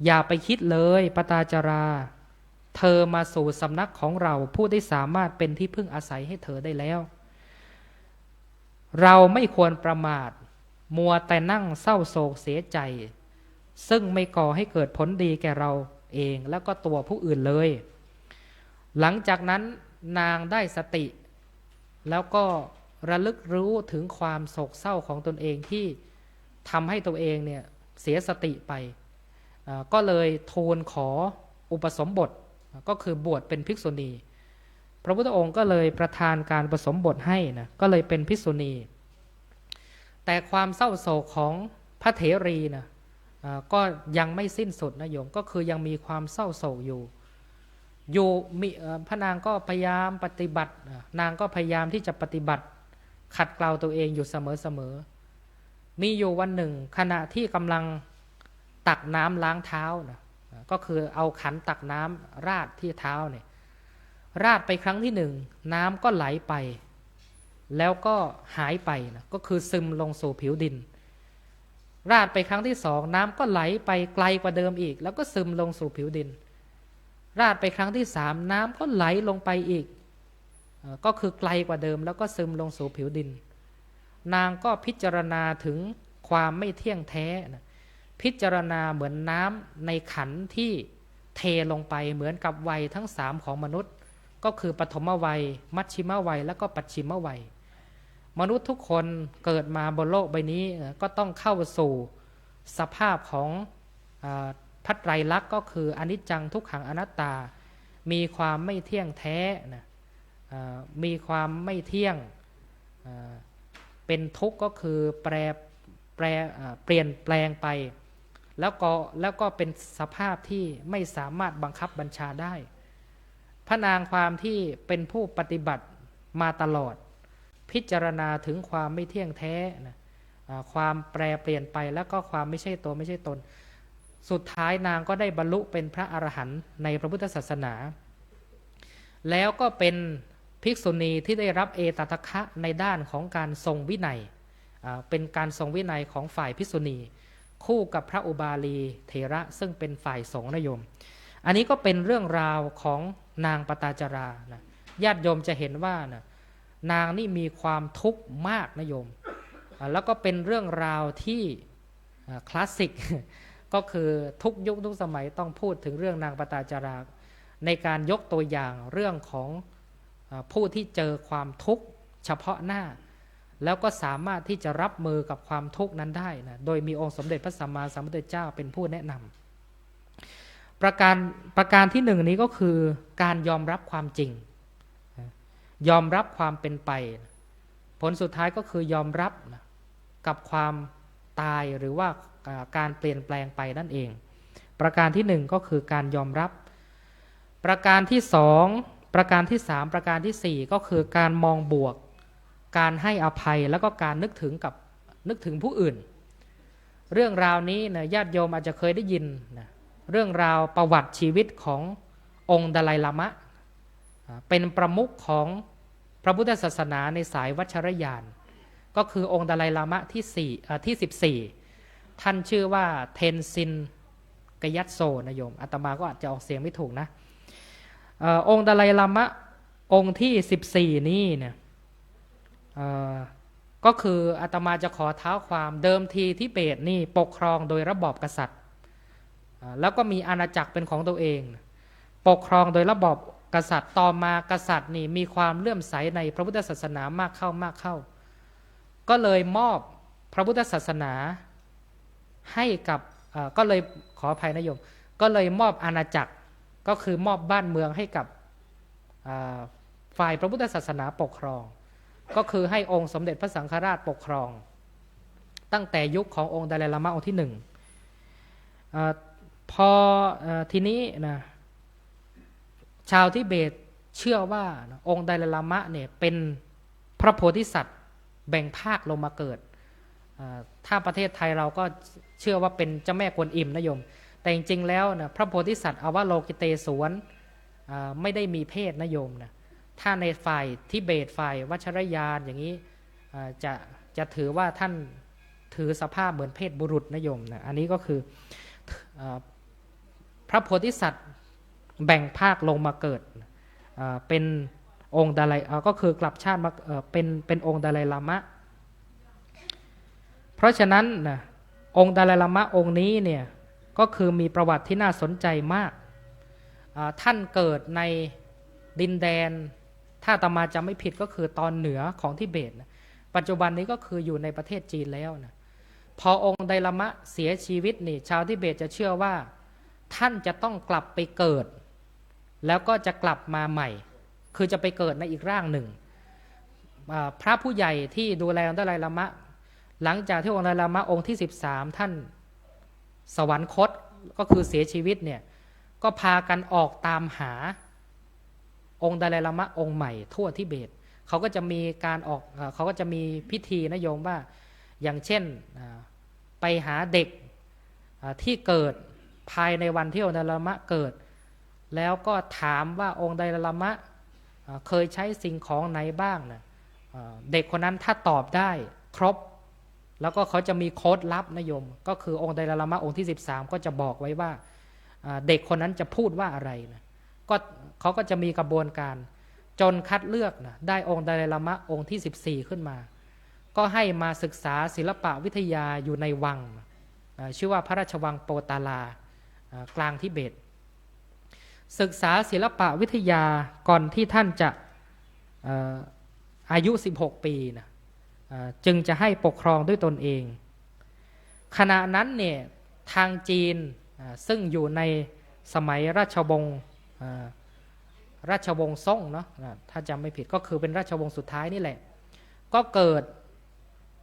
อย่าไปคิดเลยปตาจาราเธอมาสู่สำนักของเราผู้ได้สามารถเป็นที่พึ่งอาศัยให้เธอได้แล้วเราไม่ควรประมาทมัวแต่นั่งเศร้าโศกเสียใจซึ่งไม่ก่อให้เกิดผลดีแก่เราเองแล้วก็ตัวผู้อื่นเลยหลังจากนั้นนางได้สติแล้วก็ระลึกรู้ถึงความโศกเศร้าของตนเองที่ ทำให้ตัวเองเนี่ยเสียสติไปก็เลยทูลขออุปสมบทก็คือบวชเป็นภิกษุณีพระพุทธองค์ก็เลยประทานการอุปสมบทให้นะก็เลยเป็นภิกษุณีแต่ความเศร้าโศกของพระเถรีนะก็ยังไม่สิ้นสุดนะโยมก็คือยังมีความเศร้าโศกอยู่มีพระนางก็พยายามปฏิบัตินางก็พยายามที่จะปฏิบัติขัดเกลาตัวเองอยู่เสมอมีอยู่วันหนึ่งขณะที่กำลังตักน้ำล้างเท้านะก็คือเอาขันตักน้ำราดที่เท้าเนี่ยราดไปครั้งที่หนึ่งน้ำก็ไหลไปแล้วก็หายไปนะก็คือซึมลงสู่ผิวดินราดไปครั้งที่สองน้ำก็ไหลไปไกลกว่าเดิมอีกแล้วก็ซึมลงสู่ผิวดินราดไปครั้งที่สามน้ำก็ไหลลงไปอีกก็คือไกลกว่าเดิมแล้วก็ซึมลงสู่ผิวดินนางก็พิจารณาถึงความไม่เที่ยงแท้นะพิจารณาเหมือนน้ำในขันที่เทลงไปเหมือนกับวัยทั้งสามของมนุษย์ก็คือปฐมวัยมัชชิมวัยและก็ปัจฉิมวัยมนุษย์ทุกคนเกิดมาบนโลกใบนี้ก็ต้องเข้าสู่สภาพของพระไตรลักษณ์ก็คืออนิจจังทุกขังอนัตตามีความไม่เที่ยงแท้นะมีความไม่เที่ยงเป็นทุกข์ก็คือเปลี่ยนแปลงไปแล้วก็เป็นสภาพที่ไม่สามารถบังคับบัญชาได้พระนางความที่เป็นผู้ปฏิบัติมาตลอดพิจารณาถึงความไม่เที่ยงแท้นะความแปรเปลี่ยนไปแล้วก็ความไม่ใช่ตัวไม่ใช่ตนสุดท้ายนางก็ได้บรรลุเป็นพระอรหันต์ในพระพุทธศาสนาแล้วก็เป็นภิกษุณีที่ได้รับเอตทัคคะในด้านของการทรงวินัยเป็นการทรงวินัยของฝ่ายภิกษุณีคู่กับพระอุบาลีเถระซึ่งเป็นฝ่ายสงฆ์นะโยมอันนี้ก็เป็นเรื่องราวของนางปตาจารานะญาติโยมจะเห็นว่านะนางนี่มีความทุกข์มากนะโยมแล้วก็เป็นเรื่องราวที่คลาสสิกก็คือทุกยุคทุกสมัยต้องพูดถึงเรื่องนางปตาจาราในการยกตัวอย่างเรื่องของผู้ที่เจอความทุกข์เฉพาะหน้าแล้วก็สามารถที่จะรับมือกับความทุกข์นั้นได้นะโดยมีองค์สมเด็จพระสัมมาสัมพุทธเจ้าเป็นผู้แนะนำประการที่หนึ่งนี้ก็คือการยอมรับความจริงยอมรับความเป็นไปผลสุดท้ายก็คือยอมรับกับความตายหรือว่าการเปลี่ยนแปลงไปนั่นเองประการที่หนึ่งก็คือการยอมรับประการที่สองประการที่สามประการที่สี่ก็คือการมองบวกการให้อภัยแล้วก็การนึกถึงผู้อื่นเรื่องราวนี้นะญาติโยมอาจจะเคยได้ยินนะเรื่องราวประวัติชีวิตขององค์ดาไลลามะเป็นประมุขของพระพุทธศาสนาในสายวัชรยานก็คือองค์ดาไลลามะที่14ท่านชื่อว่าเทนซินกยัตโซนะโยมอาตมาก็อาจจะออกเสียงไม่ถูกนะองค์ดาไลลามะองค์ที่14นี้เนี่ยก็คืออาตมาจะขอเท้าความเดิมทีทิเบตนี่ปกครองโดยระบอบกษัตริย์แล้วก็มีอาณาจักรเป็นของตัวเองปกครองโดยระบอบกษัตริย์ต่อมากษัตริย์นี่มีความเลื่อมใสในพระพุทธศาสนามากเข้าก็เลยมอบพระพุทธศาสนาให้กับก็เลยขออภัยนะโยมก็เลยมอบอาณาจักรก็คือมอบบ้านเมืองให้กับฝ่ายพระพุทธศาสนาปกครองก็คือให้องค์สมเด็จพระสังฆราชปกครองตั้งแต่ยุคขององค์ดาไลลามะองค์ที่หนึ่งพอทีนี้นะชาวทิเบตเชื่อว่าองค์ดาไลลามะเนี่ยเป็นพระโพธิสัตว์แบ่งภาคลงมาเกิดถ้าประเทศไทยเราก็เชื่อว่าเป็นเจ้าแม่กวนอิมนะโยมแต่จริงๆแล้วนะพระโพธิสัตว์อวโลกิเตศวรไม่ได้มีเพศนะโยมนะถ้าในฝ่ายทิเบตฝ่ายวัชรยานอย่างนี้จะถือว่าท่านถือสภาพเหมือนเพศบุรุษนะโยมนะอันนี้ก็คือพระโพธิสัตว์แบ่งภาคลงมาเกิดเป็นองค์ดาไลก็คือกลับชาติมาเป็นองค์ดาไลลามะเพราะฉะนั้นนะองค์ดาไลลามะองค์นี้เนี่ยก็คือมีประวัติที่น่าสนใจมากท่านเกิดในดินแดนถ้าอาตมาจำไม่ผิดก็คือตอนเหนือของทิเบตนะปัจจุบันนี้ก็คืออยู่ในประเทศจีนแล้วนะ พอองค์ไดลามะเสียชีวิตนี่ชาวทิเบตจะเชื่อว่าท่านจะต้องกลับไปเกิดแล้วก็จะกลับมาใหม่คือจะไปเกิดในอีกร่างหนึ่งพระผู้ใหญ่ที่ดูแลองค์ไดลามะหลังจากที่องค์ไดลามะองค์ที่13ท่านสวรรคตก็คือเสียชีวิตเนี่ยก็พากันออกตามหาองค์ไดลามะองค์ใหม่ทั่วทิเบตเขาก็จะมีการออกเขาก็จะมีพิธีนะโยมว่าอย่างเช่นไปหาเด็กที่เกิดภายในวันที่องค์ไดลามะเกิดแล้วก็ถามว่าองค์ไดลามะเคยใช้สิ่งของไหนบ้างนะเด็กคนนั้นถ้าตอบได้ครบแล้วก็เขาจะมีโค้ดลับนะโยมก็คือองค์ไดลามะองค์ที่13ก็จะบอกไว้ว่าเด็กคนนั้นจะพูดว่าอะไรนะก็เขาก็จะมีกระบวนการจนคัดเลือกนะได้องค์ไดลามะองค์ที่14ขึ้นมาก็ให้มาศึกษาศิลปะวิทยาอยู่ในวังชื่อว่าพระราชวังโปตาลากลางทิเบตศึกษาศิลปะวิทยาก่อนที่ท่านจะอายุ16ปีนะจึงจะให้ปกครองด้วยตนเองขณะนั้นเนี่ยทางจีนซึ่งอยู่ในสมัยราชวงศ์ซ่งเนาะถ้าจำไม่ผิดก็คือเป็นราชวงศ์สุดท้ายนี่แหละก็เกิด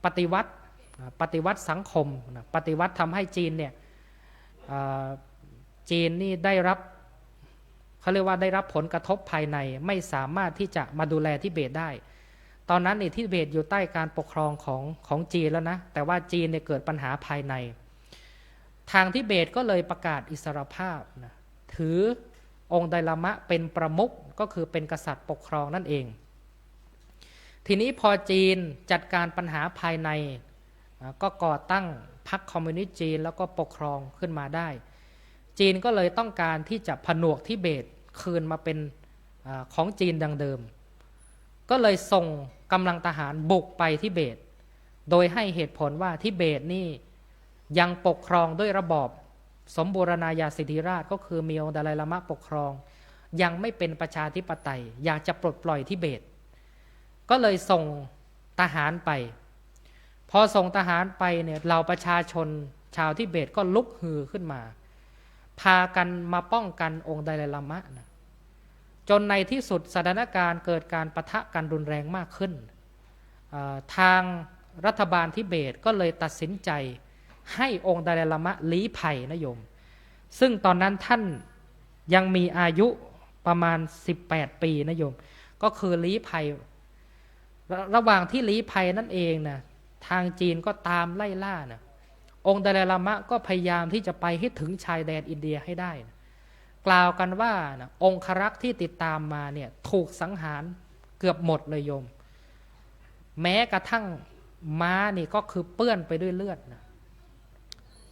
ปฏิวัติสังคมปฏิวัติทำให้จีนเนี่ยจีนนี่ได้รับเขาเรียกว่าได้รับผลกระทบภายในไม่สามารถที่จะมาดูแลทิเบตได้ตอนนั้นนี่ทิเบตอยู่ใต้การปกครองของจีนแล้วนะแต่ว่าจีนเนี่ยเกิดปัญหาภายในทางทิเบตก็เลยประกาศอิสรภาพนะถือองค์ไดลามะเป็นประมุขก็คือเป็นกษัตริย์ปกครองนั่นเองทีนี้พอจีนจัดการปัญหาภายในก็ก่อตั้งพรรคคอมมิวนิสต์จีนแล้วก็ปกครองขึ้นมาได้จีนก็เลยต้องการที่จะผนวกทิเบตคืนมาเป็นของจีนดังเดิมก็เลยส่งกำลังทหารบุกไปทิเบตโดยให้เหตุผลว่าทิเบตนี่ยังปกครองด้วยระบอบสมบูรณาญาสิทธิราชย์ก็คือมีองค์ไดลามะปกครองยังไม่เป็นประชาธิปไตยอยากจะปลดปล่อยทิเบตก็เลยส่งทหารไปพอส่งทหารไปเนี่ยเหล่าประชาชนชาวทิเบตก็ลุกฮือขึ้นมาพากันมาป้องกันองค์ไดลามะนะจนในที่สุดสถานการณ์เกิดการปะทะกันรุนแรงมากขึ้นทางรัฐบาลทิเบตก็เลยตัดสินใจให้องค์ไดลามะลี้ภัยนะโยมซึ่งตอนนั้นท่านยังมีอายุประมาณ18ปีนะโยมก็คือลี้ภัยระหว่างที่ลี้ภัยนั่นเองนะทางจีนก็ตามไล่ล่านะองค์ไดลามะก็พยายามที่จะไปให้ถึงชายแดนอินเดียให้ได้นะกล่าวกันว่านะองครักษ์ที่ติดตามมาเนี่ยถูกสังหารเกือบหมดเลยโยมแม้กระทั่งม้านี่ก็คือเปื้อนไปด้วยเลือดนะ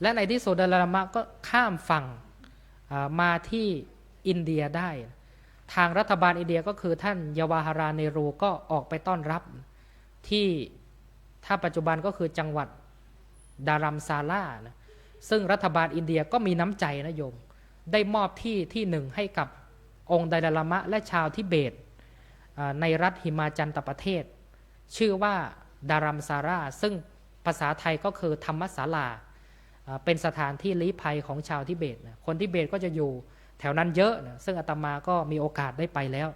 และในที่สุดไดลามะก็ข้ามฝั่งมาที่อินเดียได้ทางรัฐบาลอินเดียก็คือท่านยวาฮาราเนรูก็ออกไปต้อนรับที่ถ้าปัจจุบันก็คือจังหวัดดารัมซาล่านะซึ่งรัฐบาลอินเดียก็มีน้ำใจนะโยมได้มอบที่หนึ่งให้กับองค์ไดลามะและชาวทิเบตในรัฐหิมาจันตประเทศชื่อว่าดารัมซาร่าซึ่งภาษาไทยก็คือธรรมศาลาเป็นสถานที่ลี้ภัยของชาวทิเบตนะคนทิเบตก็จะอยู่แถวนั้นเยอะนะซึ่งอาตมาก็มีโอกาสได้ไปแล้ว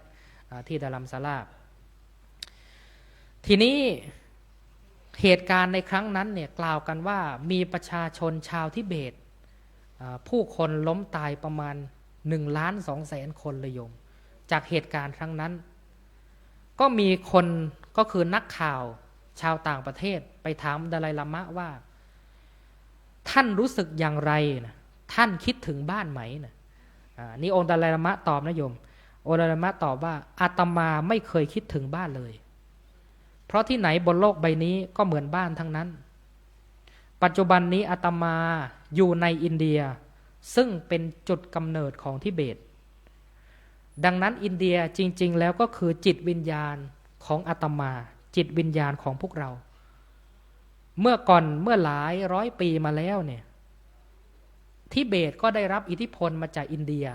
ที่ดารัมซาร่าทีนี้เหตุการณ์ในครั้งนั้นเนี่ยกล่าวกันว่ามีประชาชนชาวทิเบตผู้คนล้มตายประมาณ1,200,000 คนเลยโยมจากเหตุการณ์ครั้งนั้นก็มีคนก็คือนักข่าวชาวต่างประเทศไปถามไดลามะว่าท่านรู้สึกอย่างไรนะท่านคิดถึงบ้านไหมนะนี่องค์ไดลามะตอบนะโยมองค์ไดลามะตอบว่าอาตมาไม่เคยคิดถึงบ้านเลยเพราะที่ไหนบนโลกใบนี้ก็เหมือนบ้านทั้งนั้นปัจจุบันนี้อาตมาอยู่ในอินเดียซึ่งเป็นจุดกำเนิดของทิเบตดังนั้นอินเดียจริงๆแล้วก็คือจิตวิญญาณของอาตมาจิตวิญญาณของพวกเราเมื่อหลายร้อยปีมาแล้วเนี่ยทิเบตก็ได้รับอิทธิพลมาจากอินเดีย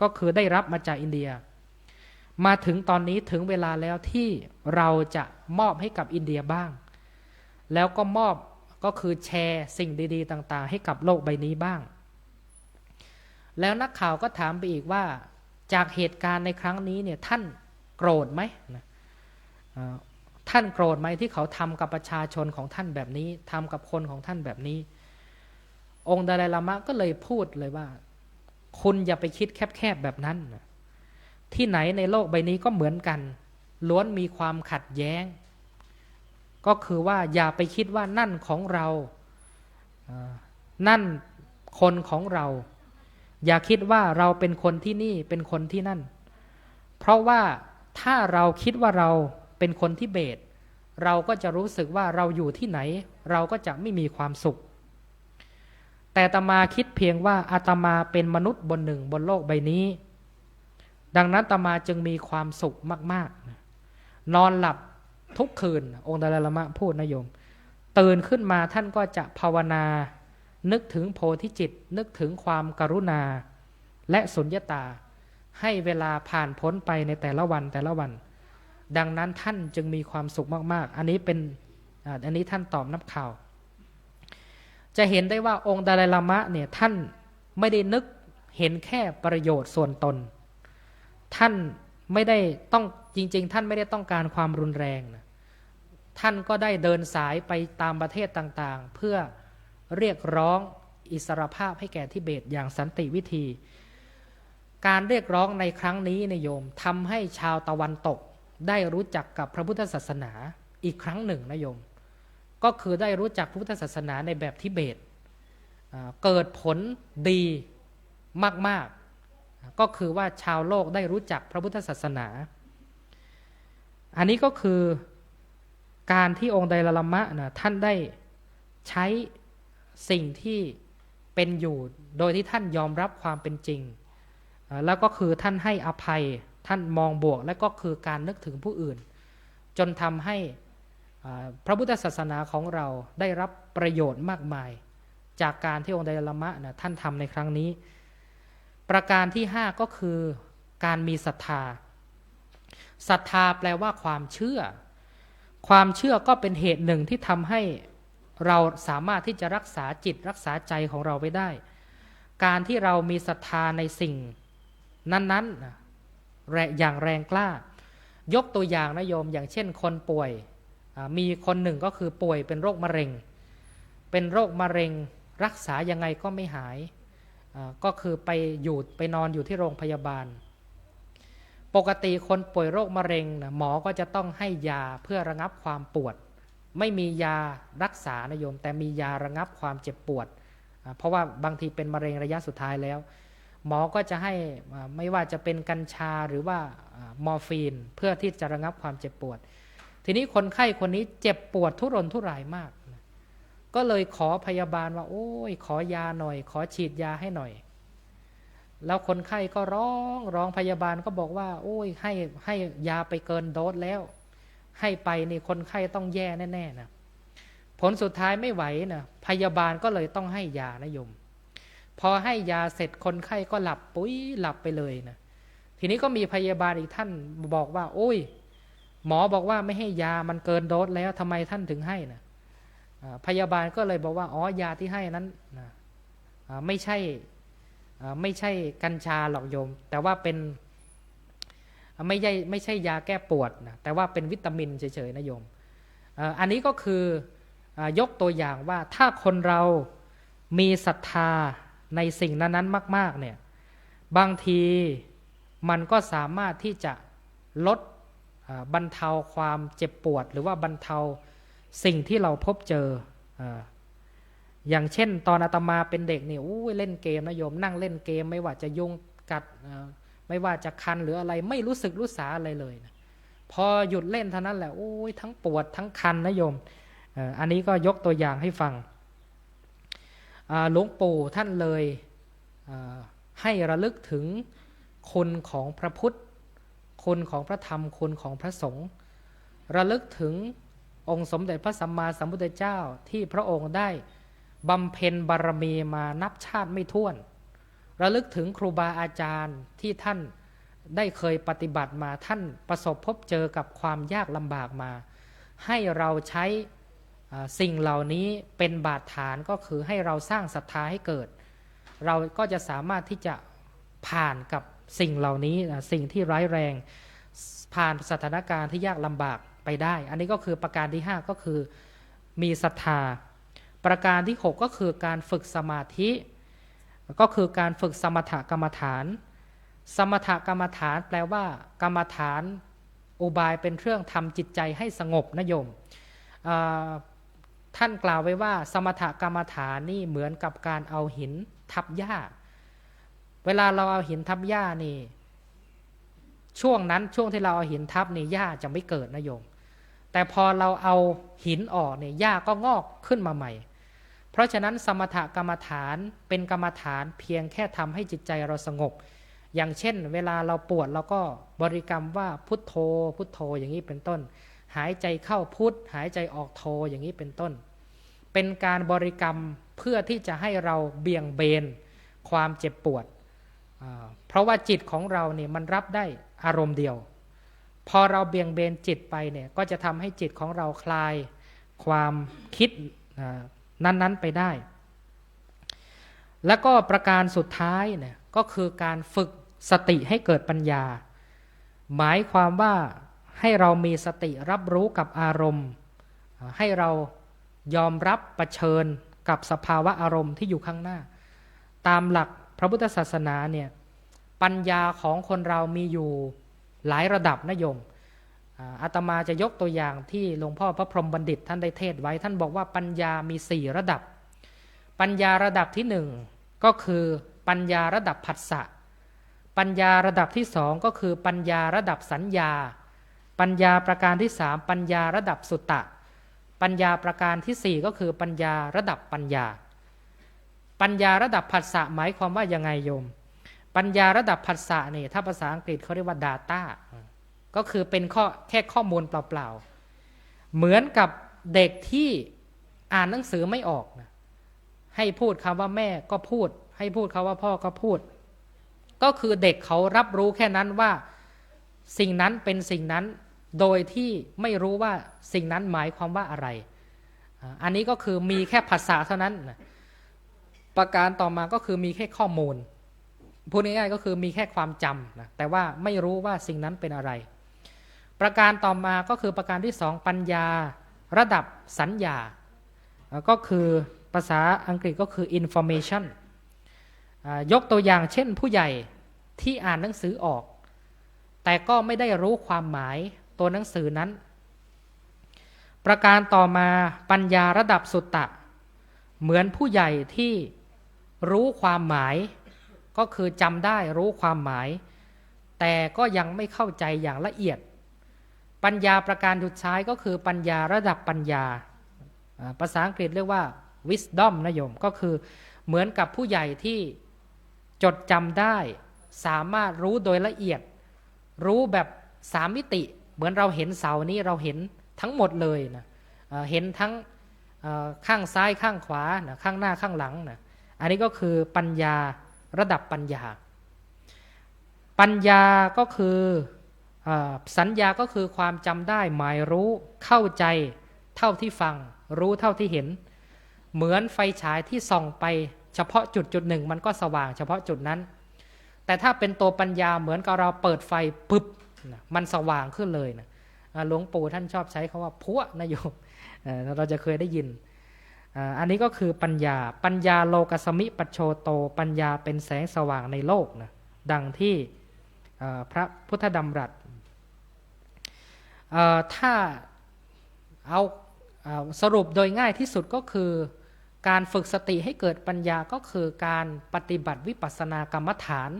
ก็คือได้รับมาจากอินเดียมาถึงตอนนี้ถึงเวลาแล้วที่เราจะมอบให้กับอินเดียบ้างแล้วก็มอบก็ ก็คือแชร์สิ่งดีๆต่างๆให้กับโลกใบนี้บ้างแล้วนักข่าวก็ถามไปอีกว่าจากเหตุการณ์ในครั้งนี้เนี่ยท่านโกรธไหมท่านโกรธไหมที่เขาทำกับประชาชนของท่านแบบนี้ทำกับคนของท่านแบบนี้องค์ดาไลลามะก็เลยพูดเลยว่าคุณอย่าไปคิดแคบๆแบบนั้นที่ไหนในโลกใบนี้ก็เหมือนกันล้วนมีความขัดแย้งก็คือว่าอย่าไปคิดว่านั่นของเรานั่นคนของเราอย่าคิดว่าเราเป็นคนที่นี่เป็นคนที่นั่นเพราะว่าถ้าเราคิดว่าเราเป็นคนทิเบตเราก็จะรู้สึกว่าเราอยู่ที่ไหนเราก็จะไม่มีความสุขแต่อาตมาคิดเพียงว่าอาตมาเป็นมนุษย์บนหนึ่งบนโลกใบนี้ดังนั้นอาตมาจึงมีความสุขมากๆนอนหลับทุกคืนองค์ดาไลลามะพูดนะโยมตื่นขึ้นมาท่านก็จะภาวนานึกถึงโพธิจิตนึกถึงความกรุณาและสุญญตาให้เวลาผ่านพ้นไปในแต่ละวันดังนั้นท่านจึงมีความสุขมากๆอันนี้ท่านตอบนักข่าวจะเห็นได้ว่าองค์ดาไลลามะเนี่ยท่านไม่ได้นึกเห็นแค่ประโยชน์ส่วนตนท่านไม่ได้ต้องจริงๆท่านไม่ได้ต้องการความรุนแรงนะท่านก็ได้เดินสายไปตามประเทศต่างๆเพื่อเรียกร้องอิสรภาพให้แก่ทิเบตอย่างสันติวิธีการเรียกร้องในครั้งนี้นะโยมทำให้ชาวตะวันตกได้รู้จักกับพระพุทธศาสนาอีกครั้งหนึ่งนะโยมก็คือได้รู้จักพระพุทธศาสนาในแบบทิเบตเกิดผลดีมากๆก็คือว่าชาวโลกได้รู้จักพระพุทธศาสนาอันนี้ก็คือการที่องค์ไดลลามะนะท่านได้ใช้สิ่งที่เป็นอยู่โดยที่ท่านยอมรับความเป็นจริงแล้วก็คือท่านให้อภัยท่านมองบวกและก็คือการนึกถึงผู้อื่นจนทำให้พระพุทธศาสนาของเราได้รับประโยชน์มากมายจากการที่องค์ไดลลามะนะท่านทำในครั้งนี้ประการที่5ก็คือการมีศรัทธาศรัทธาแปลว่าความเชื่อก็เป็นเหตุหนึ่งที่ทำให้เราสามารถที่จะรักษาจิตรักษาใจของเราไว้ได้การที่เรามีศรัทธาในสิ่งนั้นๆอย่างแรงกล้ายกตัวอย่างนะโยมอย่างเช่นคนป่วยมีคนหนึ่งก็คือป่วยเป็นโรคมะเร็งรักษายังไงก็ไม่หายก็คือไปนอนอยู่ที่โรงพยาบาลปกติคนป่วยโรคมะเร็งหมอก็จะต้องให้ยาเพื่อระงับความปวดไม่มียารักษานะโยมแต่มียาระงับความเจ็บปวดเพราะว่าบางทีเป็นมะเร็งระยะสุดท้ายแล้วหมอก็จะให้ไม่ว่าจะเป็นกัญชาหรือว่ามอร์ฟีนเพื่อที่จะระงับความเจ็บปวดทีนี้คนไข้คนนี้เจ็บปวดทุรนทุรายมากก็เลยขอพยาบาลว่าโอ้ยขอยาหน่อยขอฉีดยาให้หน่อยแล้วคนไข้ก็ร้องพยาบาลก็บอกว่าโอ้ยให้ยาไปเกินโดสแล้วให้ไปนี่คนไข้ต้องแย่แน่ๆนะผลสุดท้ายไม่ไหวนะพยาบาลก็เลยต้องให้ยานะโยมพอให้ยาเสร็จคนไข้ก็หลับไปเลยนะทีนี้ก็มีพยาบาลอีกท่านบอกว่าโอ้ยหมอบอกว่าไม่ให้ยามันเกินโดสแล้วทำไมท่านถึงให้นะพยาบาลก็เลยบอกว่าอ๋อยาที่ให้นั้นไม่ใช่กัญชาหรอกโยมแต่ว่าเป็นไม่ใช่ยาแก้ปวดนะแต่ว่าเป็นวิตามินเฉยๆนะโยมอันนี้ก็คือยกตัวอย่างว่าถ้าคนเรามีศรัทธาในสิ่งนั้นๆมากๆเนี่ยบางทีมันก็สามารถที่จะลดบรรเทาความเจ็บปวดหรือว่าบรรเทาสิ่งที่เราพบเจออย่างเช่นตอนอาตมาเป็นเด็กนี่เล่นเกมนะโยมนั่งเล่นเกมไม่ว่าจะยุงกัดไม่ว่าจะคันหรืออะไรไม่รู้สึกรู้สาอะไรเลยนะพอหยุดเล่นเท่านั้นแหละทั้งปวดทั้งคันนะโยมอันนี้ก็ยกตัวอย่างให้ฟังหลวงปู่ท่านเลยให้ระลึกถึงคุณของพระพุทธคุณของพระธรรมคุณของพระสงฆ์ระลึกถึงองค์สมเด็จพระสัมมาสัมพุทธเจ้าที่พระองค์ได้บำเพ็ญบารมีมานับชาติไม่ถ้วนระลึกถึงครูบาอาจารย์ที่ท่านได้เคยปฏิบัติมาท่านประสบพบเจอกับความยากลำบากมาให้เราใช้ สิ่งเหล่านี้เป็นบาดฐานก็คือให้เราสร้างศรัทธาให้เกิด เราก็จะสามารถที่จะผ่านกับสิ่งเหล่านี้สิ่งที่ร้ายแรงผ่านสถานการณ์ที่ยากลำบากไปได้อันนี้ก็คือประการที่5ก็คือมีศรัทธาประการที่6ก็คือการฝึกสมาธิก็คือการฝึกสมถกรรมฐานสมถกรรมฐานแปลว่ากรรมฐานอุบายเป็นเครื่องทำจิตใจให้สงบนะโยมท่านกล่าวไว้ว่าสมถกรรมฐานนี่เหมือนกับการเอาหินทับหญ้าเวลาเราเอาหินทับหญ้านี่ช่วงที่เราเอาหินทับนี่หญ้าจะไม่เกิดนะโยมแต่พอเราเอาหินออกเนี่ยหญ้าก็งอกขึ้นมาใหม่เพราะฉะนั้นสมถกรรมฐานเป็นกรรมฐานเพียงแค่ทำให้จิตใจเราสงบอย่างเช่นเวลาเราปวดเราก็บริกรรมว่าพุทโธพุทโธอย่างนี้เป็นต้นหายใจเข้าพุทหายใจออกโธอย่างนี้เป็นต้นเป็นการบริกรรมเพื่อที่จะให้เราเบี่ยงเบนความเจ็บปวดเพราะว่าจิตของเราเนี่ยมันรับได้อารมณ์เดียวพอเราเบี่ยงเบนจิตไปเนี่ยก็จะทำให้จิตของเราคลายความคิดนั้นๆไปได้แล้วก็ประการสุดท้ายเนี่ยก็คือการฝึกสติให้เกิดปัญญาหมายความว่าให้เรามีสติรับรู้กับอารมณ์ให้เรายอมรับเผชิญกับสภาวะอารมณ์ที่อยู่ข้างหน้าตามหลักพระพุทธศาสนาเนี่ยปัญญาของคนเรามีอยู่หลายระดับนะโยมอาตมาจะยกตัวอย่างที่หลวงพ่อพระพรหมบัณฑิตท่านได้เทศไว้ท่านบอกว่าปัญญามี4ระดับปัญญาระดับที่1ก็คือปัญญาระดับผัสสะปัญญาระดับที่2ก็คือปัญญาระดับสัญญาปัญญาประการที่3ปัญญาระดับสุตตะปัญญาประการที่4ก็คือปัญญาระดับปัญญาปัญญาระดับผัสสะหมายความว่ายังไงโยมปัญญาระดับผัสสะนี่ถ้าภาษาอังกฤษเขาเรียกว่า Data ก็คือเป็นแค่ข้อมูลเปล่าๆเหมือนกับเด็กที่อ่านหนังสือไม่ออกนะให้พูดคำว่าแม่ก็พูดให้พูดคำว่าพ่อก็พูดก็คือเด็กเขารับรู้แค่นั้นว่าสิ่งนั้นเป็นสิ่งนั้นโดยที่ไม่รู้ว่าสิ่งนั้นหมายความว่าอะไรอันนี้ก็คือมีแค่ภาษาเท่านั้นประการต่อมาก็คือมีแค่ข้อมูลพูดง่ายๆก็คือมีแค่ความจำนะแต่ว่าไม่รู้ว่าสิ่งนั้นเป็นอะไรประการต่อมาก็คือประการที่2ปัญญาระดับสัญญาก็คือภาษาอังกฤษก็คือ information ยกตัวอย่างเช่นผู้ใหญ่ที่อ่านหนังสือออกแต่ก็ไม่ได้รู้ความหมายตัวหนังสือนั้นประการต่อมาปัญญาระดับสุตตะเหมือนผู้ใหญ่ที่รู้ความหมายก็คือจำได้รู้ความหมายแต่ก็ยังไม่เข้าใจอย่างละเอียดปัญญาประการสุดท้ายก็คือปัญญาระดับปัญญาภาษาอังกฤษเรียกว่า wisdom นะโยมก็คือเหมือนกับผู้ใหญ่ที่จดจำได้สามารถรู้โดยละเอียดรู้แบบ3มิติเหมือนเราเห็นเสานี้เราเห็นทั้งหมดเลยนะเห็นทั้งข้างซ้ายข้างขวานะข้างหน้าข้างหลังนะอันนี้ก็คือปัญญาระดับปัญญาปัญญาก็คือสัญญาก็คือความจำได้หมายรู้เข้าใจเท่าที่ฟังรู้เท่าที่เห็นเหมือนไฟฉายที่ส่องไปเฉพาะจุดหนึ่งมันก็สว่างเฉพาะจุดนั้นแต่ถ้าเป็นตัวปัญญาเหมือนกับเราเปิดไฟปึ๊บมันสว่างขึ้นเลยนะหลวงปู่ท่านชอบใช้คำว่าพัวนะโยมเราจะเคยได้ยินอันนี้ก็คือปัญญาโลกัสสมิปัจโชโตปัญญาเป็นแสงสว่างในโลกนะดังที่พระพุทธดำรัสถ้าเอาสรุปโดยง่ายที่สุดก็คือการฝึกสติให้เกิดปัญญาก็คือการปฏิบัติวิปัสสนากรรมฐาน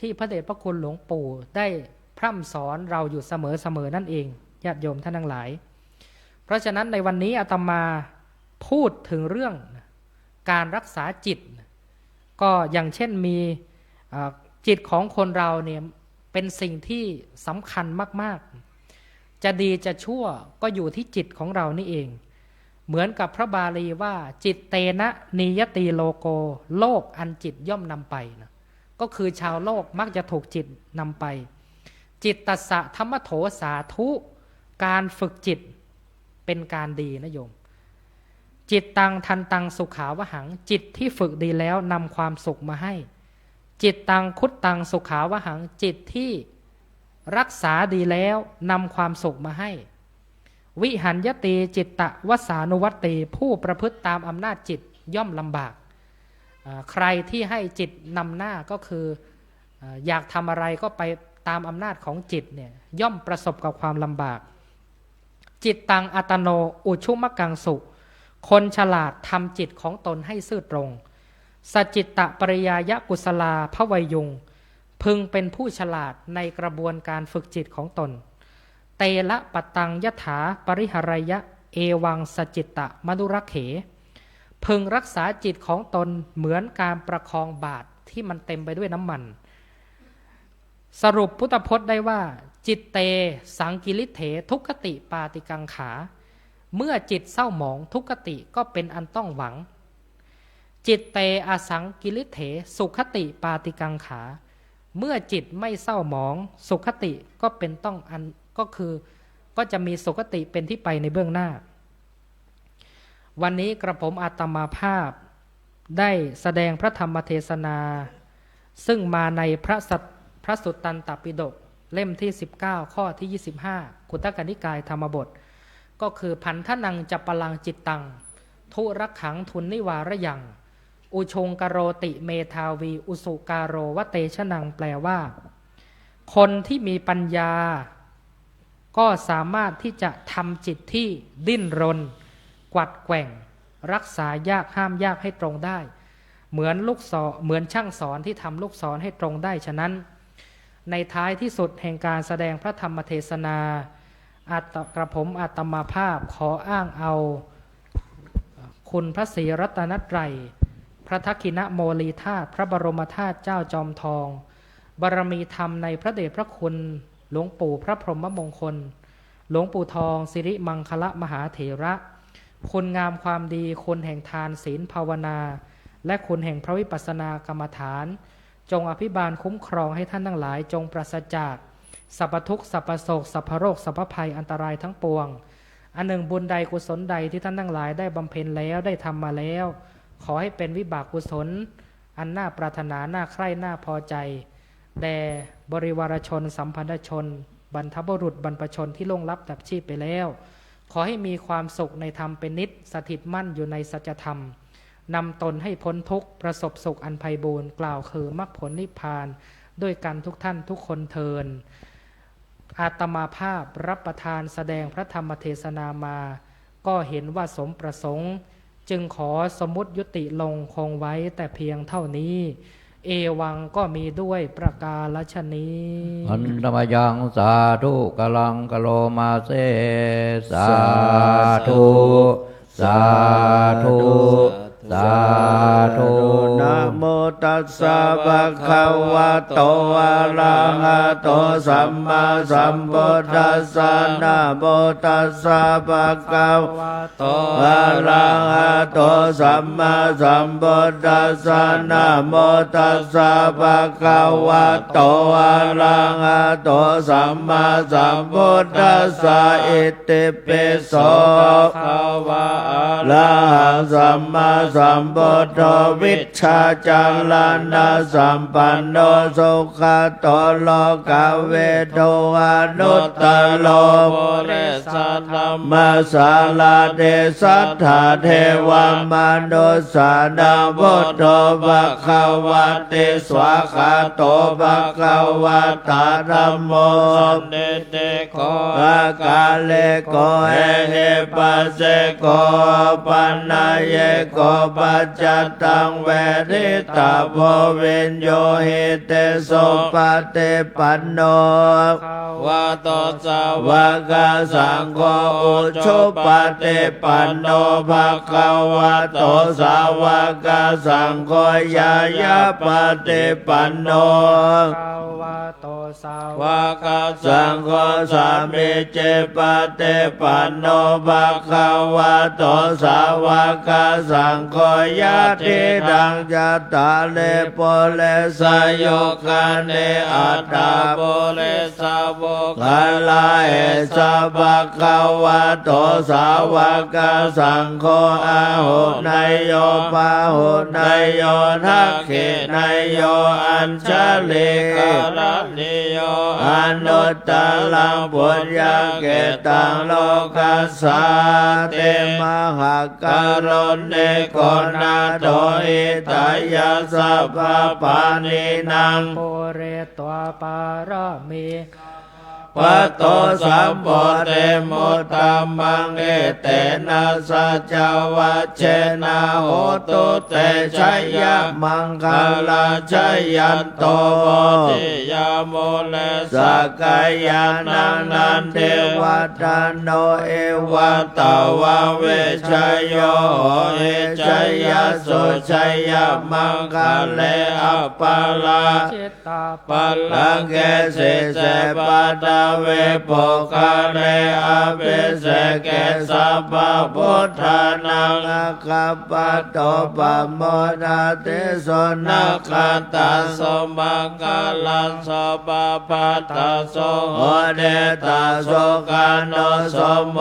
ที่พระเดชพระคุณหลวงปู่ได้พร่ำสอนเราอยู่เสมอนั่นเองญาติโยมท่านทั้งหลายเพราะฉะนั้นในวันนี้อาตมาพูดถึงเรื่องการรักษาจิตก็อย่างเช่นมีจิตของคนเราเนี่ยเป็นสิ่งที่สำคัญมากๆจะดีจะชั่วก็อยู่ที่จิตของเรานี่เองเหมือนกับพระบาลีว่าจิตเตนะนิยติโลโกโลกอันจิตย่อมนำไปนะก็คือชาวโลกมักจะถูกจิตนำไปจิตตัสสะธรรมโถสาธุการฝึกจิตเป็นการดีนะโยม จิตตังทันตังสุขาวหังจิตที่ฝึกดีแล้วนำความสุขมาให้จิตตังคุตตังสุขาวหังจิตที่รักษาดีแล้วนำความสุขมาให้วิหันยตีจิตตะวสานุวัตติผู้ประพฤติตามอำนาจจิตย่อมลำบากใครที่ให้จิตนำหน้าก็คืออยากทำอะไรก็ไปตามอำนาจของจิตเนี่ยย่อมประสบกับความลำบากจิตตังอัตโนอุชุมกังสุคนฉลาดทำจิตของตนให้ซื่อตรงสัจจิตตะปริยายกุศลาภวัยยุงพึงเป็นผู้ฉลาดในกระบวนการฝึกจิตของตนเตละปตังยถาปริหรยะเอวังสัจจิตตะมนุรักเขพึงรักษาจิตของตนเหมือนการประคองบาตรที่มันเต็มไปด้วยน้ำมันสรุปพุทธพจน์ได้ว่าจิตเตสังกิริเถทุกขติปาติกังขาเมื่อจิตเศร้าหมองทุกขติก็เป็นอันต้องหวังจิตเตอสังกิริเถสุขติปาติกังขาเมื่อจิตไม่เศร้าหมองสุขติก็เป็นต้องอันก็คือก็จะมีสุขติเป็นที่ไปในเบื้องหน้าวันนี้กระผมอาตมาภาพได้แสดงพระธรรมเทศนาซึ่งมาในพระสุตตันตปิฎกเล่มที่19ข้อที่25ขุททกนิกายธรรมบทก็คือพันธนังจัปปลังจิตตังทุรักขังทุนนิวารยังอุชงกโรติเมธาวีอุสุการโรวเตชนังแปลว่าคนที่มีปัญญาก็สามารถที่จะทำจิตที่ดิ้นรนกวัดแกว่งรักษายากห้ามยากให้ตรงได้เหมือนช่างสอนที่ทำลูกศรให้ตรงได้ฉะนั้นในท้ายที่สุดแห่งการแสดงพระธรรมเทศนากระผมอาตมาภาพขออ้างเอาคุณพระศรีรัตนตรัยพระทักขิณโมลีธาตุพระบรมธาตุเจ้าจอมทองบารมีธรรมในพระเดชพระคุณหลวงปู่พระพรหมมงคลหลวงปู่ทองสิริมังคละมหาเถระคุณงามความดีคุณแห่งทานศีลภาวนาและคุณแห่งพระวิปัสสนากรรมฐานจงอภิบาลคุ้มครองให้ท่านทั้งหลายจงปราศจากสัพพทุกข์สัพพโศกสัพพโรคสัพพภัยอันตรายทั้งปวงอันหนึ่งบุญใดกุศลใดที่ท่านทั้งหลายได้บำเพ็ญแล้วได้ทำมาแล้วขอให้เป็นวิบากกุศลอันน่าปรารถนาน่าใคร่น่าพอใจแด่บริวารชนสัมพันธชนบรรพบุรุษบรรพชนที่ล่วงลับดับชีพไปแล้วขอให้มีความสุขในธรรมเป็นนิจสถิตมั่นอยู่ในสัจธรรมนำตนให้พ้นทุกข์ประสบสุขอันไพบูรณ์กล่าวคือมรรคผลนิพพานด้วยกันทุกท่านทุกคนเทินอาตมาภาพรับประทานแสดงพระธรรมเทศนามาก็เห็นว่าสมประสงค์จึงขอสมมุติยุติลงคงไว้แต่เพียงเท่านี้เอวังก็มีด้วยประกาศนี้อันธรรมยังสาธุกลังกโลมาเสสาธุสาธุสาธุนะโมตัสสะภะคะวะโตอะระหะโตสัมมาสัมพุทธัสสะนะโมตัสสะภะคะวะโตอะระหะโตสัมมาสัมพุทธัสสะนะโมตัสสะภะคะวะโตอะระหะโตสัมมาสัมพุทธัสสะอิติปิโสภะคะวะอะระหังสัมมาสัมพุทโธวิชชาจารณะสัมปันโนสุขโตโลกเวโทอนุตตโลโมเรสัทธมาสาลาเดสัทธาเทวมนุสานาพุทโธภะคะวะติสวะคาโตภะคะวะตาธัมโมสันนิเตโกอาคาเลโกเอเฮปัสเสโกปันนาเยโกปัจจตังเวทิตาโพวินโยหิเตโสปฏิปันโนวะโตสาวกสังโฆอุชุปฏิปันโนภะคะวะโตสาวกสังโฆยายาปฏิปันโนภะคะวะโตสาวกสังโฆสามิเจปฏิปันโนภะคะวะโตสาวกสังโฆยะทิดังจา ตาเลโปเลสโยกาเนอัตตาโปเลสาวกาลาเอสะภะคะวะโตสาวกสังโฆอาหุนายโยปาหุนายโยทักขินายโยอัญชลิกรณิโยอนุตตลังปุญญเกตังโลกัสสาเตมหากรุณิโกนาโตอิตายาสัพพปานินัง ปุเรตัวปารมี ปัตโตสัมโพเตมุตตมังเอเตนะสัจวัชเชนะโหตุเตชัยยะมังคลาชัยยันโตโมทิยาโมเลสักกายานังนันเทวตาโนเอวตาวะเวชยโยเอชัยยะสุชัยยะมังคเลอปาลา จิตตา ปัลลังเกสิเสปัตตาเวโปกาเรอภิเสเกสัพพพุทธานังอคัปปะโตปะโมนาติสนักขันตสมังกาลัสสะปะปัตตโสโอเดตาโสกาโนสมโม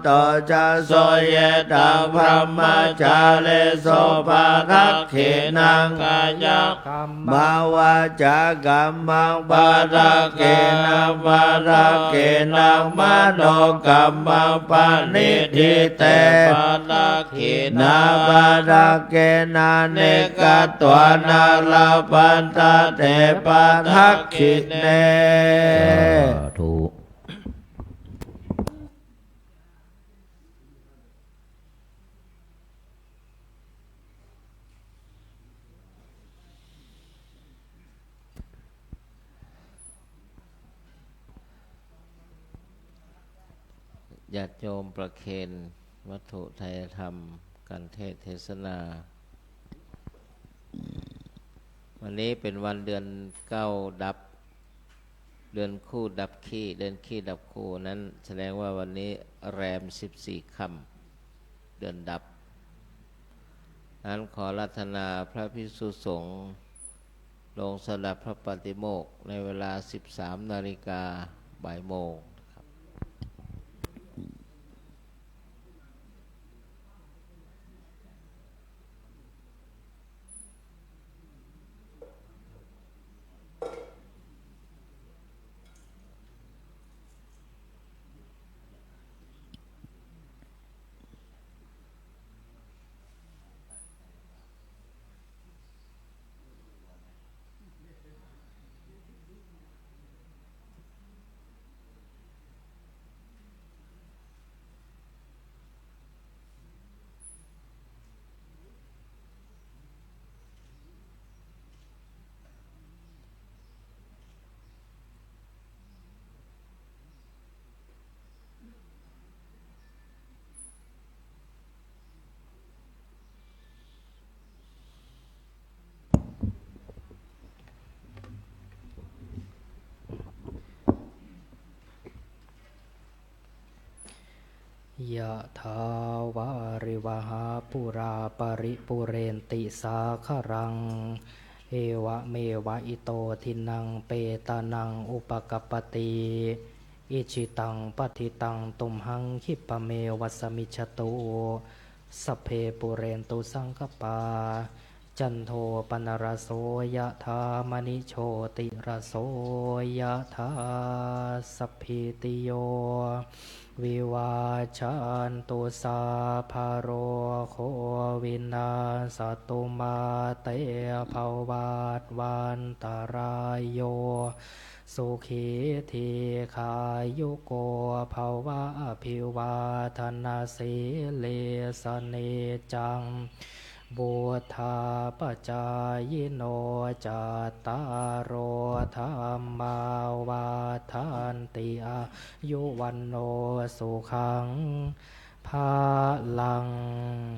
โตจะโสเยตังพระมจาเลโสปะทักขินังกายะ กรรม มาวาจากัมมังปาราเกนังปาราเกนังมโนกัมมังปานิทิเตปาราเกนาปาราเกนาเนกตวานาลาปันตาเตปาทักขิเน ถูก ญาติโยมประเคนวัตถุไทยธรรมการเทศเทศนา วันนี้เป็นวันเดือนเก้าดับ เดือนคู่ดับขี้เดือนขี้ดับคู่นั้นแสดงว่าวันนี้แรม14 ค่ำเดือนดับนั้นขอรัตนาพระภิกษุสงฆ์ลงสดับพระปฏิโมกข์ในเวลา 13 นาฬิกาบ่ายโมงยะถาวาริวหาปุราปริปุเรนติสาครังเอวะเมวะอิโตทินังเปตานังอุปกัปปติอิชิตังปฏิตังตุมหังคิปะเมวัสมิจฉตุสัพเพปุเรนตุสังกปาจันโทปนรโสยะธามณิโชติรโสยะธาสัพพิติโยวิวาชันตุสาภาโรโควินาสตุมาเตภวาตวันตารายโยสุขีทีขายุโกภวะอภิวาทนาสีเลสเนจังบุทธาปจายโนจัตตารโอธรรมาวาทันติอายุวันโนสุขังภาลัง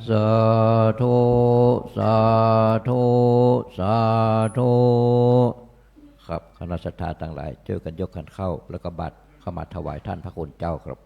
สาธุสาธุสาธุครับคณะสัตยาทั้งหลายเจอกันยกกันเข้าแล้วก็บัตรเข้ามาถวายท่านพระคุณเจ้าครับ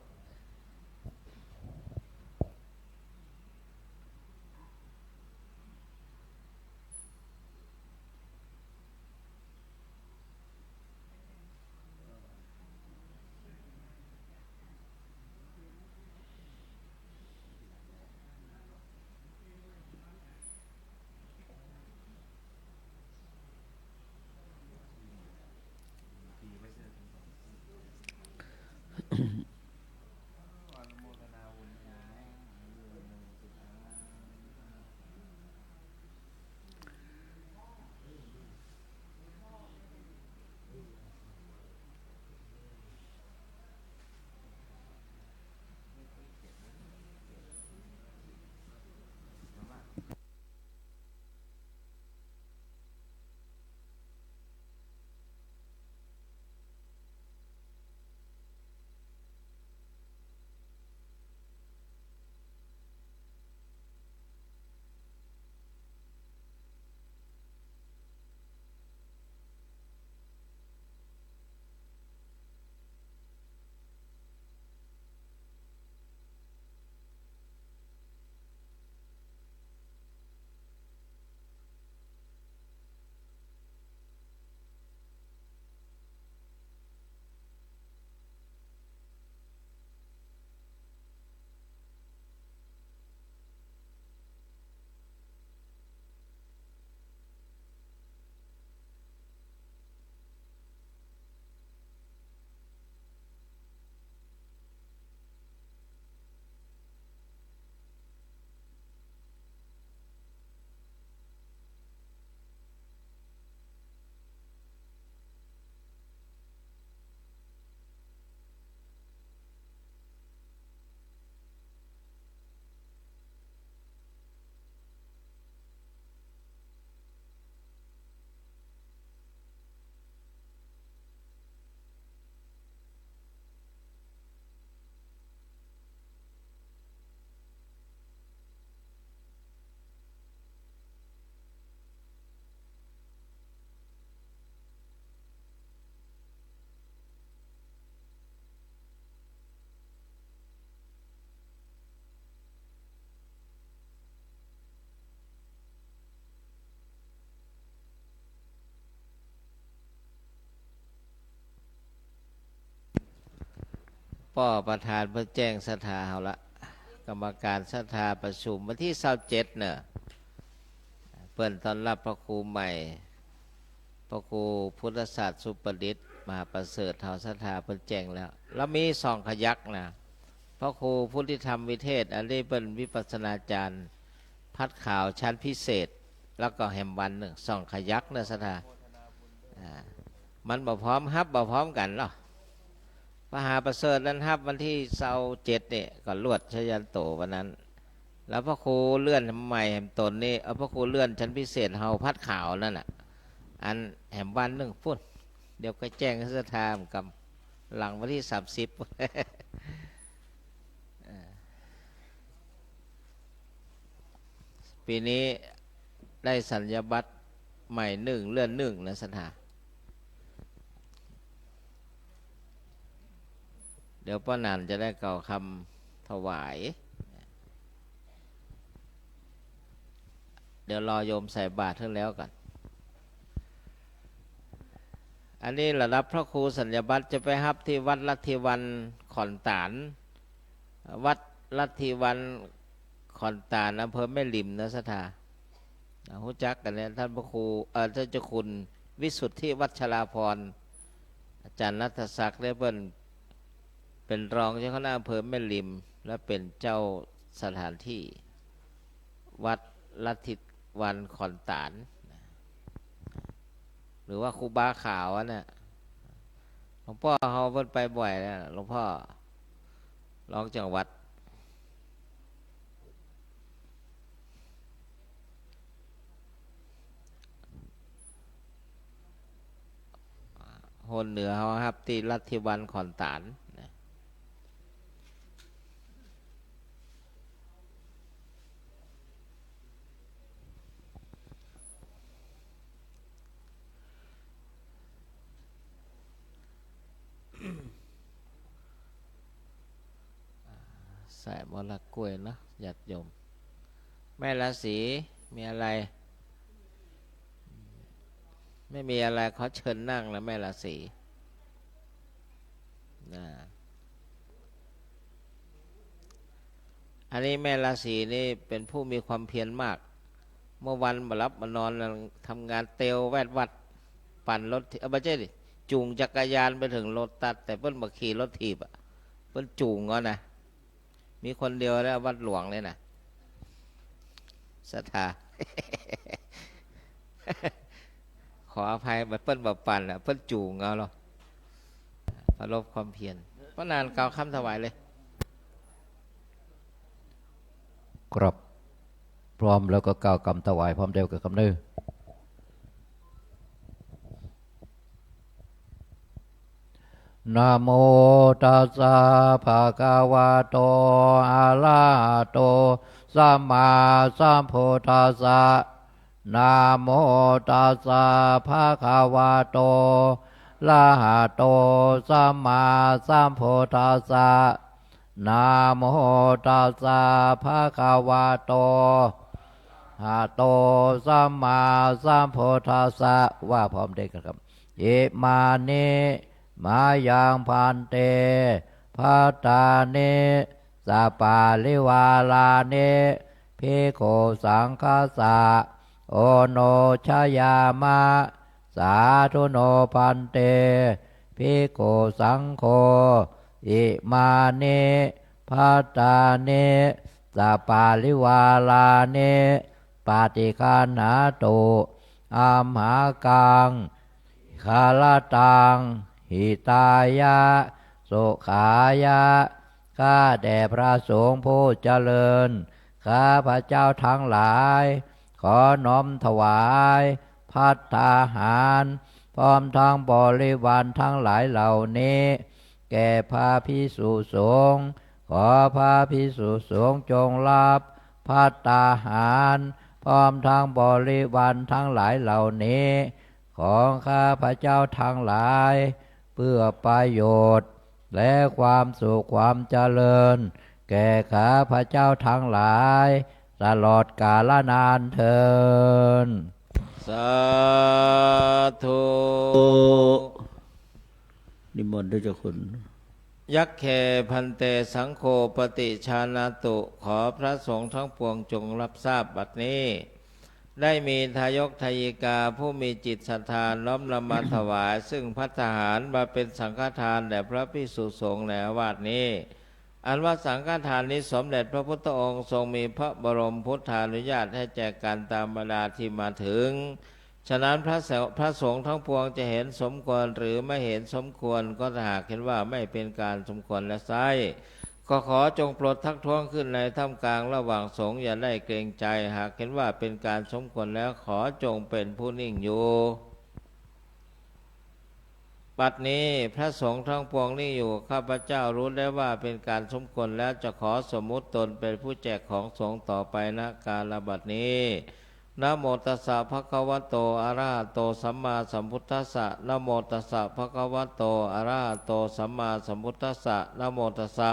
ป้อประธานเพื่อแจ้งศรัทธาเฮาละกรรมการศรัทธาประชุมวันที่27เนี่ยเปิ่นต้อนรับพระครูใหม่พระครูพุทธศาสตร์สุประดิษฐ์มหาประเสริฐเฮาศรัทธาเพิ่นแจ้งแล้วมี2ขยักนะพระครูพุทธิธรรมวิเทศอันนี้เป็นวิปัสสนาจารย์พัดขาวชั้นพิเศษแล้วก็แหมวันหนึ่ง2ขยักนะศรัทธามันบ่พร้อมฮับบ่พร้อมกันเนาะมหาประเสริฐนั้นฮับวันที่27เนี่ยก็ลวดชยันโตวันนั้นแล้วพระครูเลื่อนใหม่แห่มตนนี่พระครูเลื่อนชั้นพิเศษเฮาพัดขาวนั่นน่ะอันแหมวันหนึ่งพุ่นเดี๋ยวก็แจ้งศรัทธากับหลังวันที่30ปีนี้ได้สัญญาบัตรใหม่1เลื่อน1นะศรัทธาเดี๋ยวป้านันจะได้กล่าวคำถวายเดี๋ยวรอโยมใส่บาตรขึ้นแล้วกันอันนี้ระดับพระครูสัญญาบัตรจะไปฮับที่วัดลัทธิวันขอนตาลวัดลัทธิวันขอนตาลอำเภอแม่ริมนะศรัทธาหูจักกันเนี่ยท่านพระครูท่านเจ้าคุณวิสุทธิวัชราพรอาจารย์นัทศักดิ์ได้เป็นรองเจ้าคณะอำเภอแม่ริมและเป็นเจ้าสถานที่วัดลัทธิวันขอนตาลหรือว่าครูบาขาวน่ะหลวงพ่อเขาเพิ่นไปบ่อยนะหลวงพ่อรองจังหวัดโหนเหนือเขาครับที่ลัทธิวันขอนตาลใส่มรกล้วยเนาะญาติโยมแม่ราศีมีอะไรไม่มีอะไรเขาเชิญนั่งแล้วแม่ราศีนะอันนี้แม่ราศีนี่เป็นผู้มีความเพียรมากเมื่อวันมารับมานอนทำงานเตลแวดวัดปั่นรถไม่ใช่ดิจูงจักรยานไปถึงรถตัดแต่เพิ่นมาขี่รถถีบ เปิ้นจูงก็นะมีคนเดียวแล้ววัดหลวงเลยนะศรัทธา ขออภัยบัดเปิ้นบ่ปั่นอ่ะเปิ้นจูงเอาหรอพระลบความเพียรพระนานกล่าวคำถวายเลย ครับพร้อมแล้วก็กล่าวคำถวายพร้อมเดียวกับคำนึงนะโมตัสสะภะคะวะโตอะระหะโตสัมมาสัมพุทธัสสะนะโมตัสสะภะคะวะโตอะระหะโตสัมมาสัมพุทธัสสะนะโมตัสสะภะคะวะโตอะระหะโตสัมมาสัมพุทธัสสะว่าพร้อมเด็กครับอิมานิมายังพันเตภัตตานิสัปปาลิวาลานิภิกขุสังฆสะโอโนชยามะสาธุโนพันเตภิกขุสังโฆอิมานิภัตตานิสัปปาลิวาลานิปาติคันหาตุอัมหากังคาลตังหิตายะสุขายะข้าแด่พระสงฆ์ผู้เจริญข้าพระเจ้าทั้งหลายขอน้อมถวายภัตตาหารพร้อมทั้งบริวารทั้งหลายเหล่านี้แก่พระภิกษุสงฆ์ขอพระภิกษุสงฆ์จงรับภัตตาหารพร้อมทั้งบริวารทั้งหลายเหล่านี้ของข้าพระเจ้าทั้งหลายเพื่อประโยชน์และความสุขความเจริญแก่ข้าพระเจ้าทั้งหลายตลอดกาลนานเทินสาธุนิมนต์ด้วยเจ้าคุณยักษ์แขพันเตสังโฆปฏิชานาตุขอพระสงฆ์ทั้งปวงจงรับทราบบัดนี้ได้มีทายกทายิกาผู้มีจิตศรัทธาน้อมนำมาถวายซึ่งภัตตาหารมาเป็นสังฆทานแด่พระภิกษุสงฆ์ในอาวาสนี้อันว่าสังฆทานนี้สมเด็จพระพุทธองค์ทรงมีพระบรมพุทธานุญาตให้แจกกันตามบรรดาที่มาถึงฉะนั้นพระสงฆ์ทั้งปวงจะเห็นสมควรหรือไม่เห็นสมควรก็ถ้าหากเห็นว่าไม่เป็นการสมควรและไซร้ก็ขอจงโปรดทักท้วงขึ้นในท่ามกลางระหว่างสงฆ์อย่าได้เกรงใจหากเห็นว่าเป็นการสมควรแล้วขอจงเป็นผู้นิ่งอยู่บัดนี้พระสงฆ์ทั้งปวงนิ่งอยู่ข้าพเจ้ารู้ได้ว่าเป็นการสมควรแล้วจะขอสมมุติตนเป็นผู้แจกของสงฆ์ต่อไปณกาลบัดนี้นะโมตัสสะภะคะวะโตอะระหะโตสัมมาสัมพุทธัสสะนะโมตัสสะภะคะวะโตอะระหะโตสัมมาสัมพุทธัสสะนะโมตัสสะ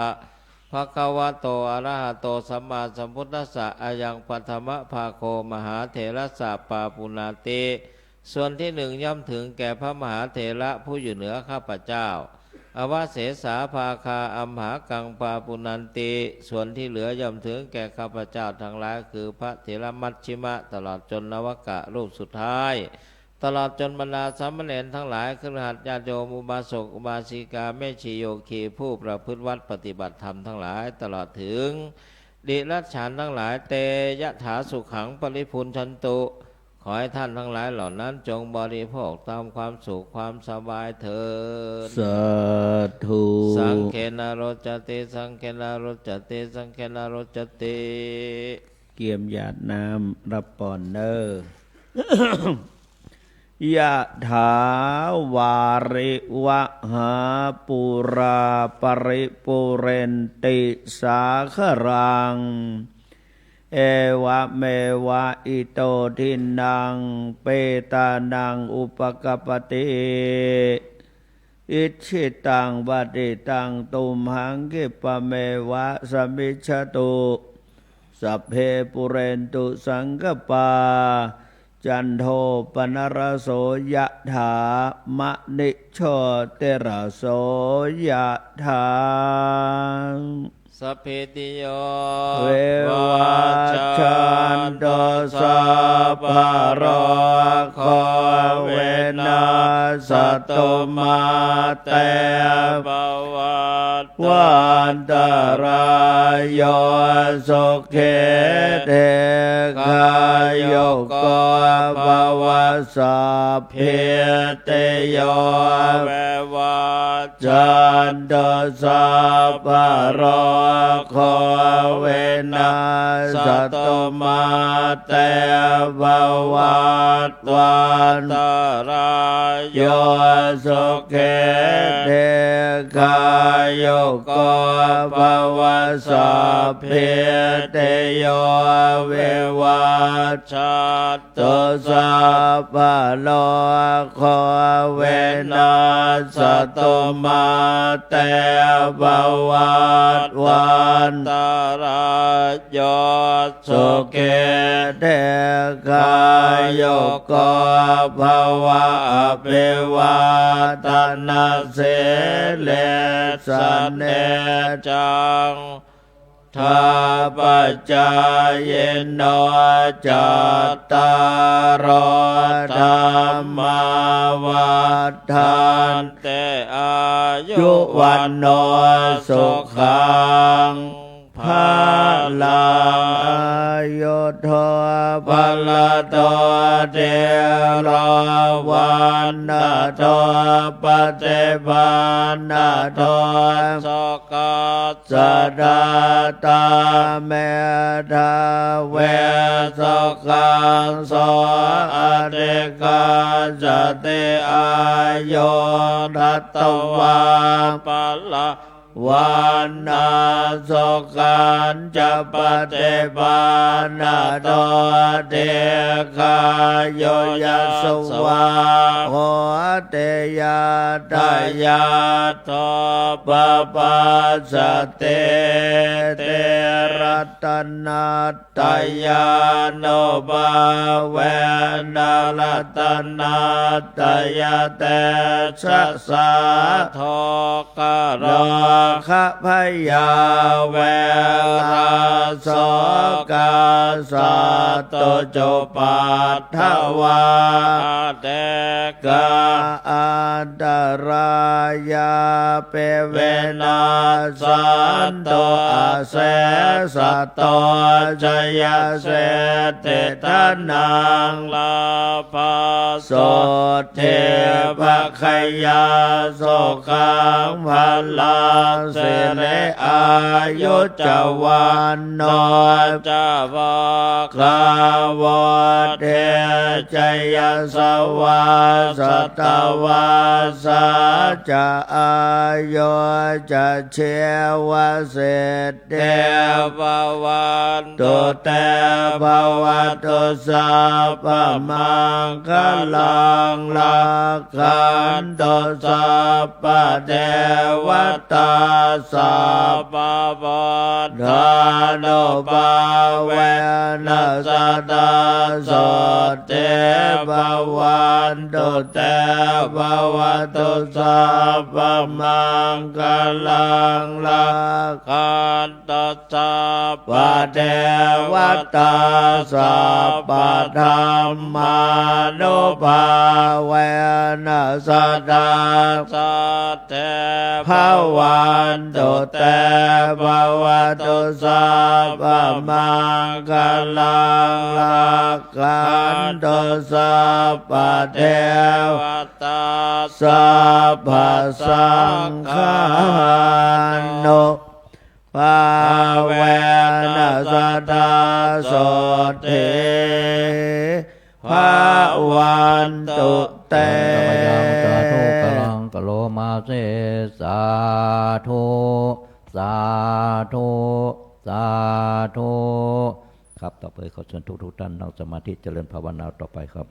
ภะคะวะโตอะระหะโตสัมมาสัมพุทธัสสะอายังปัทมภาโคมหาเถระสะปาปุณาติส่วนที่หนึ่งย่อมถึงแก่พระมหาเถระผู้อยู่เหนือข้าพเจ้าอวเสสาภาคาอัมหากังปาปุนันติส่วนที่เหลือย่อมถึงแก่ข้าพเจ้าทั้งหลายคือพระเถรมัชชิมะตลอดจนนวกะรูปสุดท้ายตลอดจนบรรดาสามเณรทั้งหลายคฤหัสถ์ญาติโยมอุบาสกอุบาสิกาแม่ชีโยคีผู้ประพฤติวัดปฏิบัติธรรมทั้งหลายตลอดถึงดิรัจฉานทั้งหลายเตยะถาสุขังปริพุนชันตุขอให้ท่านทั้งหลายเหล่านั้นจงบริโภคตามความสุขความสบายเถิดสาธุสังเขนารจติสังเขนารจติสังเขนารจติเกี่ยมหยาดน้ำรับปอนเนอร์ ยะถาวาริวะหาปุราปริปุเรนติสาครังเอวะเมวะอิโตทินังเปตานังอุปกปติอิชิตังปฏิตังตุมหังคิปะเมวะสมิจฉตุสัพเพปุเรนตุสังกปาจันโทปนรโสยะถามะนิโชติระโสยะถาสัพพิติโยเววัชชันโตสัพพะโรโควินาศตุมาเตภวัต วันตรายโยสุเขเทกายโยโกภวสัพเพเตโยเววัจจันโตสัพพะโรโคเวนัสตุมาเตภวัตวันตราย โยสุเขเทกายโยโกภวสัพเพเตโยเววัชชัต ตุสัพพะโลกขเวนัสตุมาเตภวัตวันตรายโยสุเขเทกายโยโกภวะอภิวาทนาเสเลสเนจังทาปัจจายโนจัตตารธรรมาวัฏันเตอายุ ยุวันโนสุขังภาลังอายุโทภลโตเทโรวันนาโตปเตภานาโตสกัสสดาตาเมธาเวสกังโสอเดกาจติอายุรัตตวาปะละ วันนาสุขันจะปฏิปานาโตเทกายโยยัสวะโหเตยาตายาโตปปัสสเตเตรัตนาตายาโนภาเวนะรัตนาตายาเตชะสาโทกะโรขะพยาเวราโสกาสัตโตโจปัฏฐวาเดกาอันตรายาเปเวนัสสันโตอาเสสัตโตจยาเสเตทานังลาภาโสเทภคยาโสขังพลังเสเรอายุจวันโนจาวะคาวเทจยสวาสตวาสาจะอายุจะเชวเสตเตภวันตุเตภวตุสัพพมังคลังลักขันตุสัพพเทวตาสัพปะปะทานุภาเวนัสตาโสเตภวันตุเตภวตุสัพพมังคลังลักขันตุสัพปะเทวตาสัพพธรรมานุภาเวนัสตาสัตเตภวันตุเตภวตุสัพพมังคลังลักขันตุสัพพเทวตาสัพพสังฆานุภาเวนัสตาโสเทภวันตุเตสาธุกลังกโลมาเสสาธุสาธุสาธุครับต่อไปขอเชิญทุกท่านนั่งสมาธิเจริญภาวนาต่อไปครับ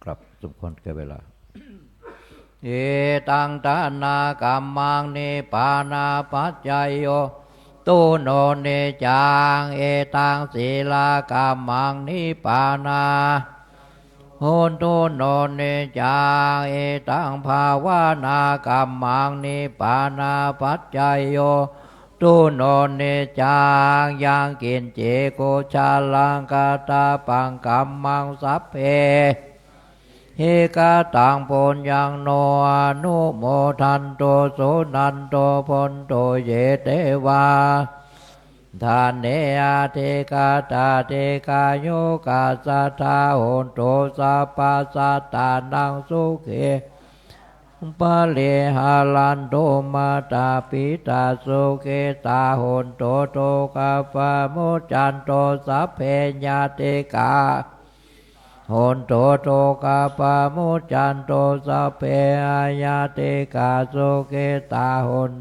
ครับสมควรแก่เวลาเอตังทานากัมมังนิปานาปัจจายโยตุโนเนจังเอตังศีลากัมมังนิปานาโหนตุโนเนจังเอตังภาวนากัมมังนิปานาปัจจายโยตุโนเนจังยังกินเจโกชาลังกาตาปังกัมมังสัพเพเฮกาตังปุญญังโนอนุโมทันโตโสนันโตพนโตเยเตวาทานเนอาเทกาตาเทกาโยกาสัทธาโหนโตสัพพสัตตานังสุเขปะเลหาลันโตมาตาปิตาสุเกตาโหนโตโตกาปะโมจันโตสัพเพญาเตกาโหนโตโตกาปะโมจันโตสัพเพอาญาเตกาสุเกตาโหน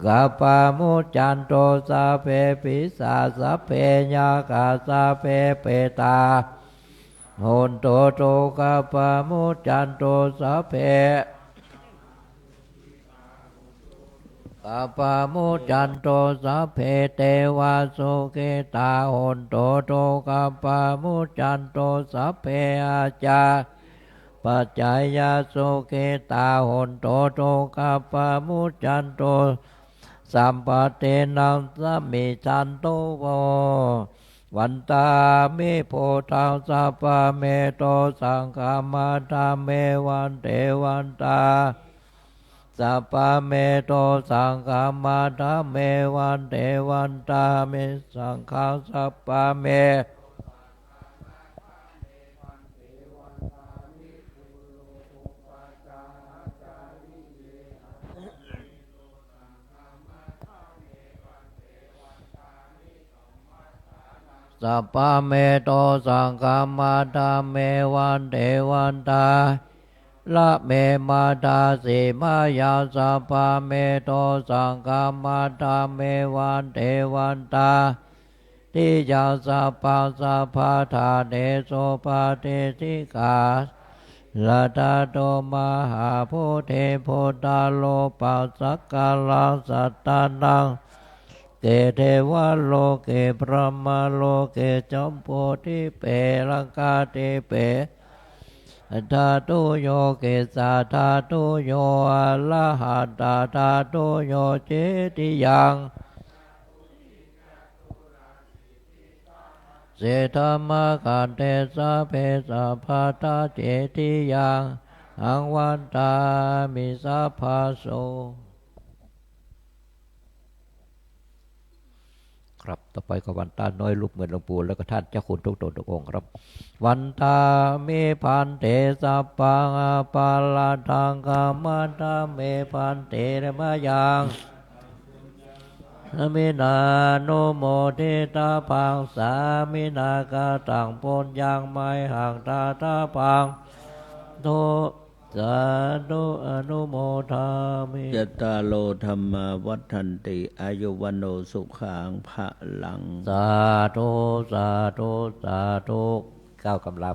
กาปะโมจันโตสัพเพปิสาสัพเพญากาสัพเพเปตาโหนโตโตกาปะโมจันโตสัพเพกาปะโมจันโตสัพเพเทวาสุเกตาโหนโตโตกาปะโมจันโตสัพเพอาจาปัจจายาสุเกตาโหนโตโตกาปะโมจันโตสัมปเตนังสัมมิจันโตโววันตามิโพธังสัพพะเมโตสังฆามาธาเมวันเทวันตาสัพพะเมโตสังฆามาธาเมวันเทวันตาเมสังฆาสัพพะเมสัพพะเมโตสังฆามาธาเมวันเทวันตาละเมมาตาสีมายาสัพพะเมโตสังฆามาธาเมวันเทวันตาทิยาสัพพะสัพพะทาเนโสภะเทสิกาละตาโตมหาโพเทโพตาโลปัสสกกาลังสัตตานังเกเทวะโลเกพระมโลเกจอมโพธิเปลังกาเตเปธาตุโยเกสาธาตุโยอะระหัตตาธาตุโยเจติยังเสธรรมขันเตสะเพสัพพะตาเจติยังอังวันตามิสัพพะโสครับต่อไปก็วันตาน้อยลูกเหมือนหลวงปู่แล้วก็ท่านเจ้าคุณทุกตนทุกองค์ครับวันตามิพันเตสัพพังอปาลาทังกามันตาเมพันเตระมะยังมินาโนโมทิตาพังสามินากาตังปนยังไม่ห่างตาตาพังโตสาธุอนุโมทามิยตาโลธรรมาวัฏันติอายุวันโนสุขังพะลังสาธุสาธุสาธุก้าวกำลัง